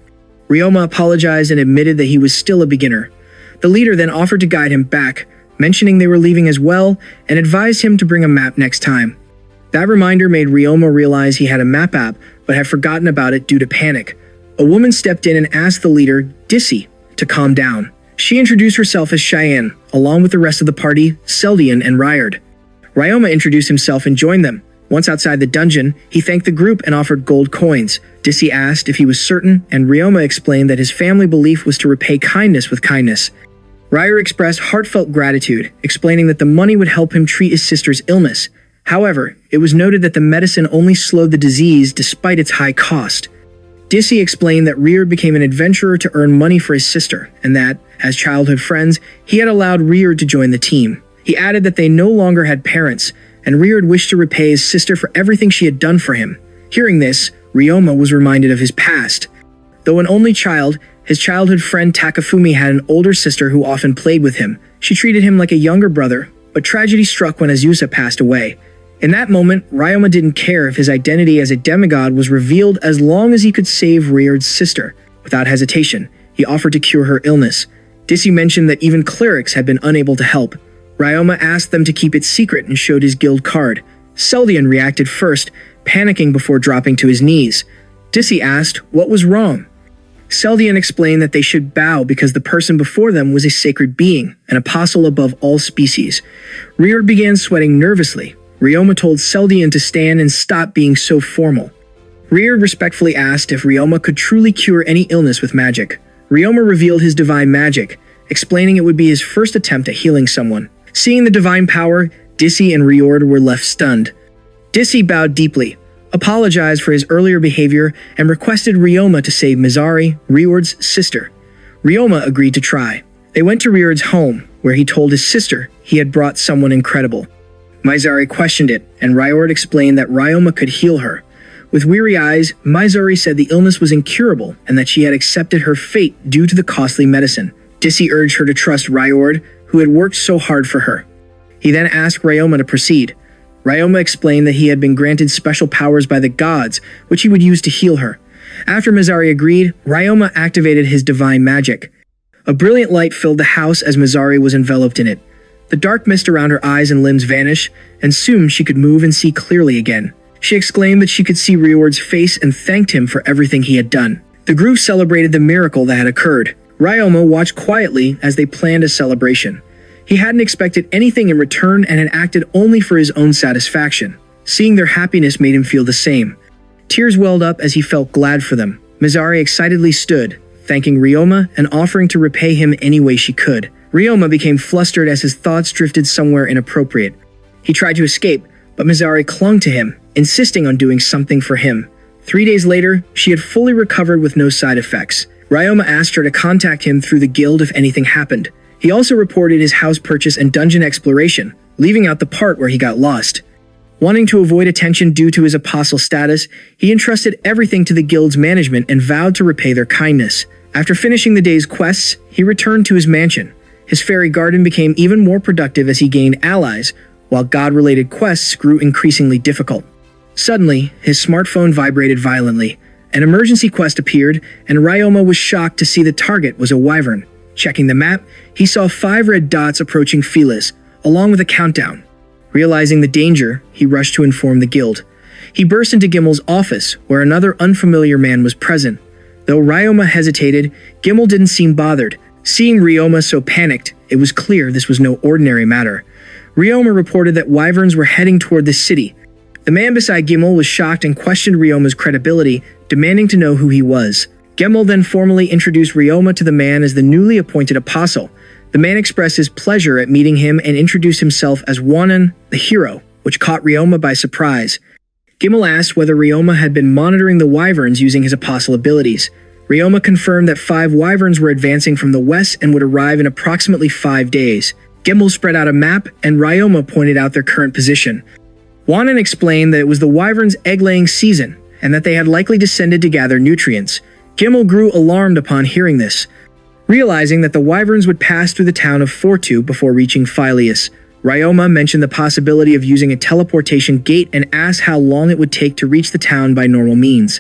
Ryoma apologized and admitted that he was still a beginner. The leader then offered to guide him back, mentioning they were leaving as well, and advised him to bring a map next time. That reminder made Ryoma realize he had a map app, but had forgotten about it due to panic. A woman stepped in and asked the leader, Dissy, to calm down. She introduced herself as Cheyenne, along with the rest of the party, Seldian and Ryard. Ryoma introduced himself and joined them. Once outside the dungeon, he thanked the group and offered gold coins. Dissy asked if he was certain, and Ryoma explained that his family belief was to repay kindness with kindness. Ryard expressed heartfelt gratitude, explaining that the money would help him treat his sister's illness. However, it was noted that the medicine only slowed the disease despite its high cost. Dissy explained that Ryard became an adventurer to earn money for his sister, and that, as childhood friends, he had allowed Ryard to join the team. He added that they no longer had parents, and Ryard wished to repay his sister for everything she had done for him. Hearing this, Ryoma was reminded of his past. Though an only child, his childhood friend Takafumi had an older sister who often played with him. She treated him like a younger brother, but tragedy struck when Azusa passed away. In that moment, Ryoma didn't care if his identity as a demigod was revealed as long as he could save Ryard's sister. Without hesitation, he offered to cure her illness. Dissy mentioned that even clerics had been unable to help. Ryoma asked them to keep it secret and showed his guild card. Seldian reacted first, panicking before dropping to his knees. Dissy asked what was wrong. Seldian explained that they should bow because the person before them was a sacred being, an apostle above all species. Ryard began sweating nervously. Ryoma told Seldian to stand and stop being so formal. Ryard respectfully asked if Ryoma could truly cure any illness with magic. Ryoma revealed his divine magic, explaining it would be his first attempt at healing someone. Seeing the divine power, Dissy and Ryard were left stunned. Dissy bowed deeply, apologized for his earlier behavior, and requested Ryoma to save Mizari, Ryard's sister. Ryoma agreed to try. They went to Ryard's home, where he told his sister he had brought someone incredible. Mizari questioned it, and Ryard explained that Ryoma could heal her. With weary eyes, Mizari said the illness was incurable and that she had accepted her fate due to the costly medicine. Dissy urged her to trust Ryard, who had worked so hard for her. He then asked Ryoma to proceed. Ryoma explained that he had been granted special powers by the gods, which he would use to heal her. After Mizari agreed, Ryoma activated his divine magic. A brilliant light filled the house as Mizari was enveloped in it. The dark mist around her eyes and limbs vanished, and soon she could move and see clearly again. She exclaimed that she could see Ryard's face and thanked him for everything he had done. The group celebrated the miracle that had occurred. Ryoma watched quietly as they planned a celebration. He hadn't expected anything in return and had acted only for his own satisfaction. Seeing their happiness made him feel the same. Tears welled up as he felt glad for them. Mizari excitedly stood, thanking Ryoma and offering to repay him any way she could. Ryoma became flustered as his thoughts drifted somewhere inappropriate. He tried to escape, but Mizari clung to him, insisting on doing something for him. 3 days later, she had fully recovered with no side effects. Ryoma asked her to contact him through the guild if anything happened. He also reported his house purchase and dungeon exploration, leaving out the part where he got lost. Wanting to avoid attention due to his apostle status, he entrusted everything to the guild's management and vowed to repay their kindness. After finishing the day's quests, he returned to his mansion. His fairy garden became even more productive as he gained allies, while god-related quests grew increasingly difficult. Suddenly, his smartphone vibrated violently. An emergency quest appeared, and Ryoma was shocked to see the target was a wyvern. Checking the map, he saw 5 red dots approaching Felis, along with a countdown. Realizing the danger, he rushed to inform the guild. He burst into Gimmel's office, where another unfamiliar man was present. Though Ryoma hesitated, Gimmel didn't seem bothered. Seeing Ryoma so panicked, it was clear this was no ordinary matter. Ryoma reported that wyverns were heading toward the city. The man beside Gimmel was shocked and questioned Ryoma's credibility, demanding to know who he was. Gimmel then formally introduced Ryoma to the man as the newly appointed apostle. The man expressed his pleasure at meeting him and introduced himself as Wanan, the hero, which caught Ryoma by surprise. Gimmel asked whether Ryoma had been monitoring the wyverns using his apostle abilities. Ryoma confirmed that 5 wyverns were advancing from the west and would arrive in approximately 5 days. Gimmel spread out a map, and Ryoma pointed out their current position. Wanan explained that it was the wyverns' egg-laying season, and that they had likely descended to gather nutrients. Gimmel grew alarmed upon hearing this. Realizing that the wyverns would pass through the town of Fortu before reaching Philius, Ryoma mentioned the possibility of using a teleportation gate and asked how long it would take to reach the town by normal means.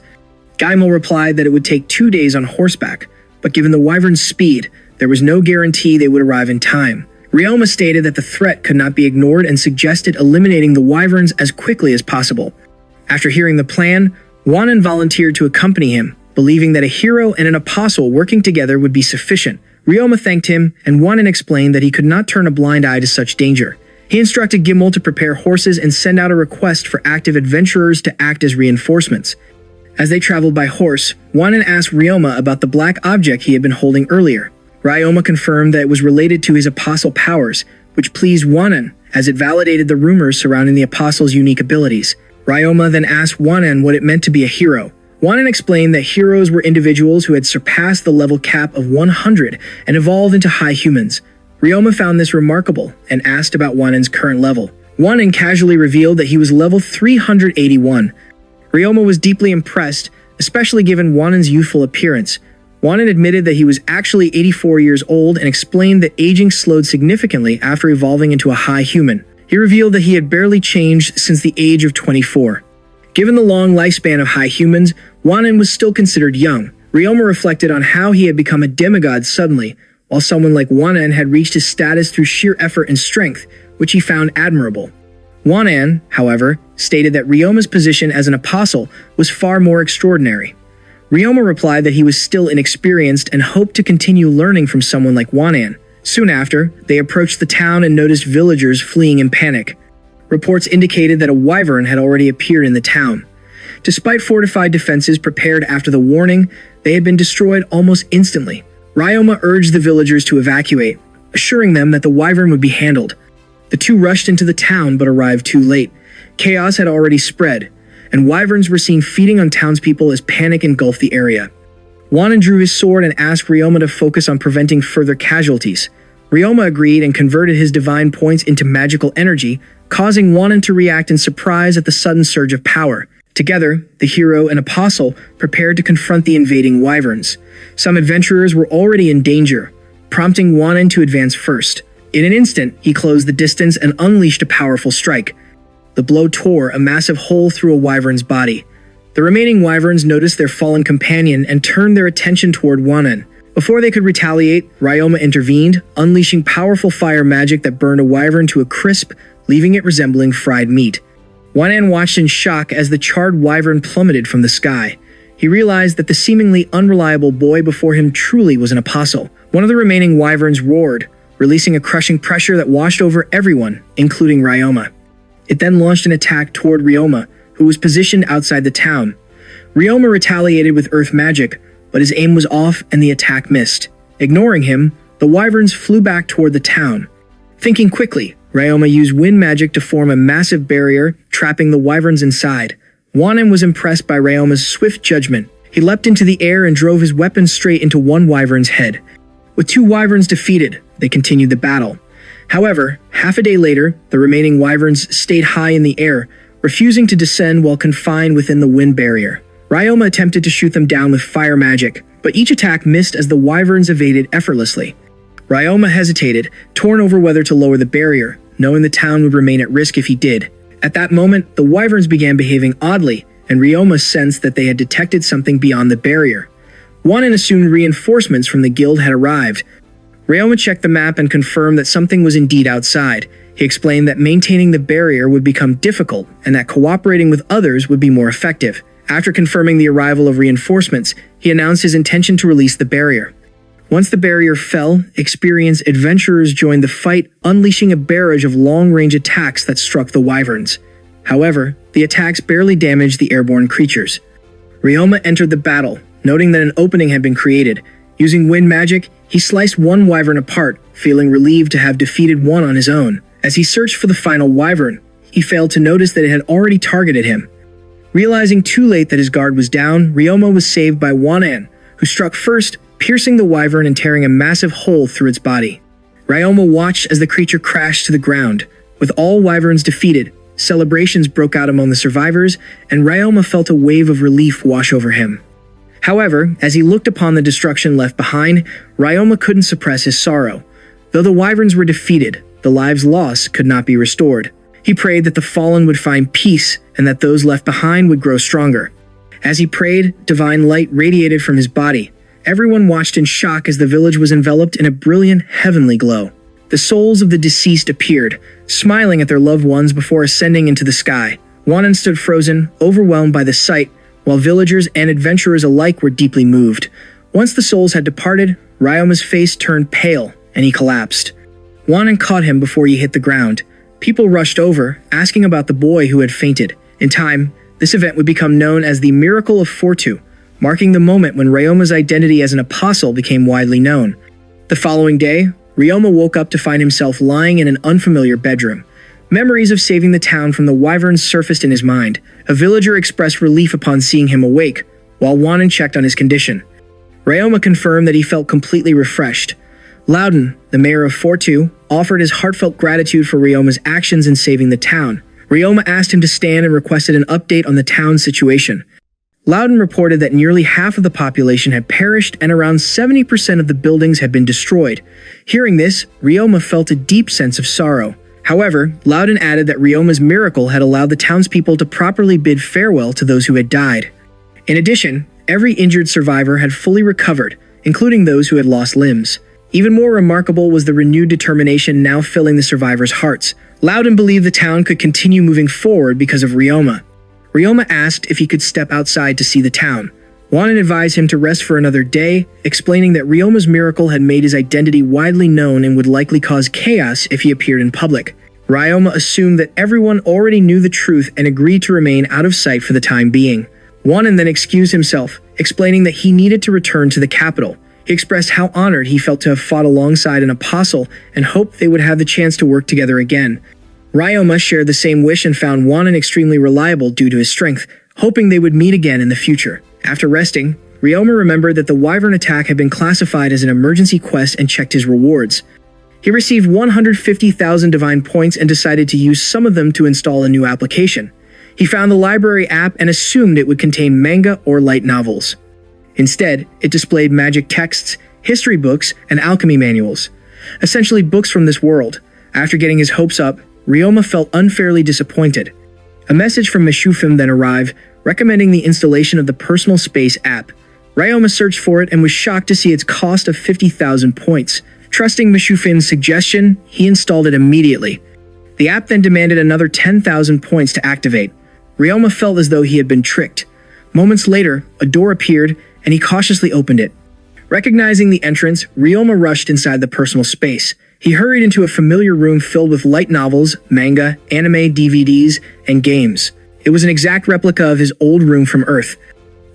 Gimmel replied that it would take 2 days on horseback, but given the wyverns' speed, there was no guarantee they would arrive in time. Ryoma stated that the threat could not be ignored and suggested eliminating the wyverns as quickly as possible. After hearing the plan, Wanan volunteered to accompany him, believing that a hero and an apostle working together would be sufficient. Ryoma thanked him, and Wanan explained that he could not turn a blind eye to such danger. He instructed Gimel to prepare horses and send out a request for active adventurers to act as reinforcements. As they traveled by horse, Wanan asked Ryoma about the black object he had been holding earlier. Ryoma confirmed that it was related to his apostle powers, which pleased Wanan, as it validated the rumors surrounding the apostle's unique abilities. Ryoma then asked Wanan what it meant to be a hero. Wanan explained that heroes were individuals who had surpassed the level cap of 100 and evolved into high humans. Ryoma found this remarkable and asked about Wanan's current level. Wanan casually revealed that he was level 381. Ryoma was deeply impressed, especially given Wanan's youthful appearance. Wanan admitted that he was actually 84 years old and explained that aging slowed significantly after evolving into a high human. He revealed that he had barely changed since the age of 24. Given the long lifespan of high humans, Wanan was still considered young. Ryoma reflected on how he had become a demigod suddenly, while someone like Wanan had reached his status through sheer effort and strength, which he found admirable. Wanan, however, stated that Ryoma's position as an apostle was far more extraordinary. Ryoma replied that he was still inexperienced and hoped to continue learning from someone like Wanan. Soon after, they approached the town and noticed villagers fleeing in panic. Reports indicated that a wyvern had already appeared in the town. Despite fortified defenses prepared after the warning, they had been destroyed almost instantly. Ryoma urged the villagers to evacuate, assuring them that the wyvern would be handled. The two rushed into the town but arrived too late. Chaos had already spread, and wyverns were seen feeding on townspeople as panic engulfed the area. Wanan drew his sword and asked Ryoma to focus on preventing further casualties. Ryoma agreed and converted his divine points into magical energy, causing Wanan to react in surprise at the sudden surge of power. Together, the hero and apostle prepared to confront the invading wyverns. Some adventurers were already in danger, prompting Wanan to advance first. In an instant, he closed the distance and unleashed a powerful strike. The blow tore a massive hole through a wyvern's body. The remaining wyverns noticed their fallen companion and turned their attention toward Wanan. Before they could retaliate, Ryoma intervened, unleashing powerful fire magic that burned a wyvern to a crisp, leaving it resembling fried meat. Wanan watched in shock as the charred wyvern plummeted from the sky. He realized that the seemingly unreliable boy before him truly was an apostle. One of the remaining wyverns roared, releasing a crushing pressure that washed over everyone, including Ryoma. It then launched an attack toward Ryoma, who was positioned outside the town. Ryoma retaliated with earth magic, but his aim was off and the attack missed. Ignoring him, the wyverns flew back toward the town. Thinking quickly, Ryoma used wind magic to form a massive barrier, trapping the wyverns inside. Wanan was impressed by Ryoma's swift judgment. He leapt into the air and drove his weapon straight into one wyvern's head. With two wyverns defeated, they continued the battle. However, half a day later, the remaining wyverns stayed high in the air, refusing to descend while confined within the wind barrier. Ryoma attempted to shoot them down with fire magic, but each attack missed as the wyverns evaded effortlessly. Ryoma hesitated, torn over whether to lower the barrier, knowing the town would remain at risk if he did. At that moment, the wyverns began behaving oddly, and Ryoma sensed that they had detected something beyond the barrier. Wanan assumed reinforcements from the guild had arrived. Ryoma checked the map and confirmed that something was indeed outside. He explained that maintaining the barrier would become difficult and that cooperating with others would be more effective. After confirming the arrival of reinforcements, he announced his intention to release the barrier. Once the barrier fell, experienced adventurers joined the fight, unleashing a barrage of long-range attacks that struck the wyverns. However, the attacks barely damaged the airborne creatures. Ryoma entered the battle, noting that an opening had been created. Using wind magic, he sliced one wyvern apart, feeling relieved to have defeated one on his own. As he searched for the final wyvern, he failed to notice that it had already targeted him. Realizing too late that his guard was down, Ryoma was saved by Wanan, who struck first, piercing the wyvern and tearing a massive hole through its body. Ryoma watched as the creature crashed to the ground. With all wyverns defeated, celebrations broke out among the survivors, and Ryoma felt a wave of relief wash over him. However, as he looked upon the destruction left behind, Ryoma couldn't suppress his sorrow. Though the wyverns were defeated, the lives lost could not be restored. He prayed that the fallen would find peace and that those left behind would grow stronger. As he prayed, divine light radiated from his body. Everyone watched in shock as the village was enveloped in a brilliant, heavenly glow. The souls of the deceased appeared, smiling at their loved ones before ascending into the sky. Wanan stood frozen, overwhelmed by the sight, while villagers and adventurers alike were deeply moved. Once the souls had departed, Ryoma's face turned pale, and he collapsed. Wanan caught him before he hit the ground. People rushed over, asking about the boy who had fainted. In time, this event would become known as the Miracle of Fortu, marking the moment when Ryoma's identity as an apostle became widely known. The following day, Ryoma woke up to find himself lying in an unfamiliar bedroom. Memories of saving the town from the wyverns surfaced in his mind. A villager expressed relief upon seeing him awake, while Wanan checked on his condition. Ryoma confirmed that he felt completely refreshed. Loudon, the mayor of Fortu, offered his heartfelt gratitude for Ryoma's actions in saving the town. Ryoma asked him to stand and requested an update on the town's situation. Loudon reported that nearly half of the population had perished and around 70% of the buildings had been destroyed. Hearing this, Ryoma felt a deep sense of sorrow. However, Loudon added that Ryoma's miracle had allowed the townspeople to properly bid farewell to those who had died. In addition, every injured survivor had fully recovered, including those who had lost limbs. Even more remarkable was the renewed determination now filling the survivors' hearts. Loudon believed the town could continue moving forward because of Ryoma. Ryoma asked if he could step outside to see the town. Wanan advised him to rest for another day, explaining that Ryoma's miracle had made his identity widely known and would likely cause chaos if he appeared in public. Ryoma assumed that everyone already knew the truth and agreed to remain out of sight for the time being. Wanan then excused himself, explaining that he needed to return to the capital. He expressed how honored he felt to have fought alongside an apostle and hoped they would have the chance to work together again. Ryoma shared the same wish and found Wanan extremely reliable due to his strength, hoping they would meet again in the future. After resting, Ryoma remembered that the wyvern attack had been classified as an emergency quest and checked his rewards. He received 150,000 divine points and decided to use some of them to install a new application. He found the library app and assumed it would contain manga or light novels. Instead, it displayed magic texts, history books, and alchemy manuals. Essentially books from this world. After getting his hopes up, Ryoma felt unfairly disappointed. A message from Mishufim then arrived, recommending the installation of the Personal Space app. Ryoma searched for it and was shocked to see its cost of 50,000 points. Trusting Mishufim's suggestion, he installed it immediately. The app then demanded another 10,000 points to activate. Ryoma felt as though he had been tricked. Moments later, a door appeared, and he cautiously opened it. Recognizing the entrance, Ryoma rushed inside the personal space. He hurried into a familiar room filled with light novels, manga, anime, DVDs, and games. It was an exact replica of his old room from Earth.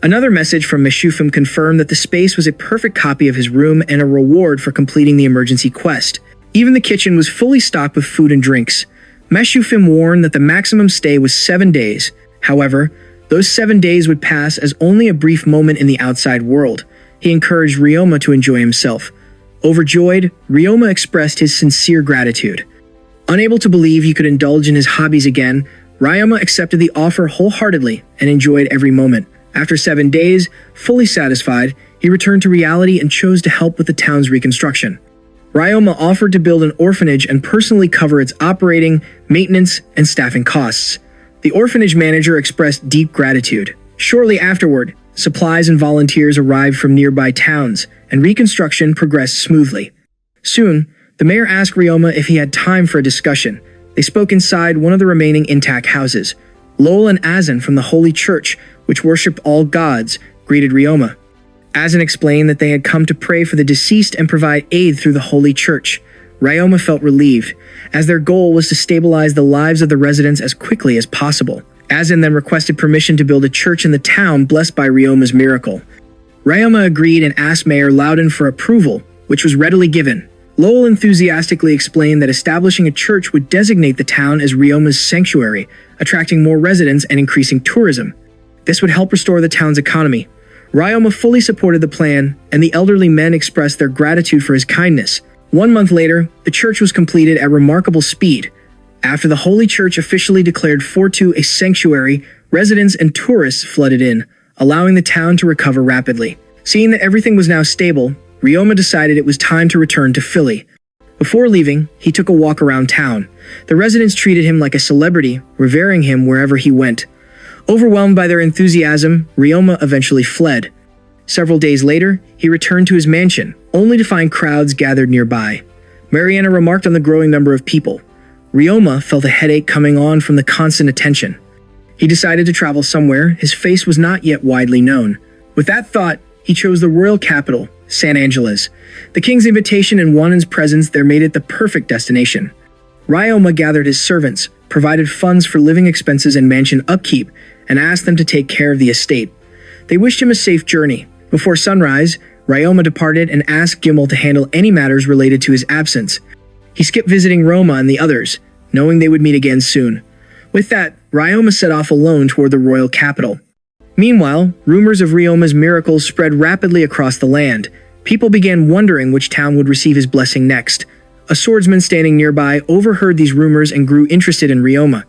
Another message from Mishufim confirmed that the space was a perfect copy of his room and a reward for completing the emergency quest. Even the kitchen was fully stocked with food and drinks. Mishufim warned that the maximum stay was 7 days. However, those 7 days would pass as only a brief moment in the outside world. He encouraged Ryoma to enjoy himself. Overjoyed, Ryoma expressed his sincere gratitude. Unable to believe he could indulge in his hobbies again, Ryoma accepted the offer wholeheartedly and enjoyed every moment. After 7 days, fully satisfied, he returned to reality and chose to help with the town's reconstruction. Ryoma offered to build an orphanage and personally cover its operating, maintenance, and staffing costs. The orphanage manager expressed deep gratitude. Shortly afterward, supplies and volunteers arrived from nearby towns, and reconstruction progressed smoothly. Soon, the mayor asked Ryoma if he had time for a discussion. They spoke inside one of the remaining intact houses. Lowell and Azan from the Holy Church, which worshipped all gods, greeted Ryoma. Azan explained that they had come to pray for the deceased and provide aid through the Holy Church. Ryoma felt relieved, as their goal was to stabilize the lives of the residents as quickly as possible. Azan then requested permission to build a church in the town blessed by Ryoma's miracle. Ryoma agreed and asked Mayor Loudon for approval, which was readily given. Lowell enthusiastically explained that establishing a church would designate the town as Ryoma's sanctuary, attracting more residents and increasing tourism. This would help restore the town's economy. Ryoma fully supported the plan, and the elderly men expressed their gratitude for his kindness. 1 month later, the church was completed at remarkable speed. After the Holy Church officially declared Fortu a sanctuary, residents and tourists flooded in, allowing the town to recover rapidly. Seeing that everything was now stable, Ryoma decided it was time to return to Philly. Before leaving, he took a walk around town. The residents treated him like a celebrity, revering him wherever he went. Overwhelmed by their enthusiasm, Ryoma eventually fled. Several days later, he returned to his mansion, only to find crowds gathered nearby. Mariana remarked on the growing number of people. Ryoma felt a headache coming on from the constant attention. He decided to travel somewhere his face was not yet widely known. With that thought, he chose the royal capital, San Angeles. The king's invitation and Wanan's presence there made it the perfect destination. Ryoma gathered his servants, provided funds for living expenses and mansion upkeep, and asked them to take care of the estate. They wished him a safe journey. Before sunrise, Ryoma departed and asked Gimel to handle any matters related to his absence. He skipped visiting Roma and the others, knowing they would meet again soon. With that, Ryoma set off alone toward the royal capital. Meanwhile, rumors of Ryoma's miracles spread rapidly across the land. People began wondering which town would receive his blessing next. A swordsman standing nearby overheard these rumors and grew interested in Ryoma.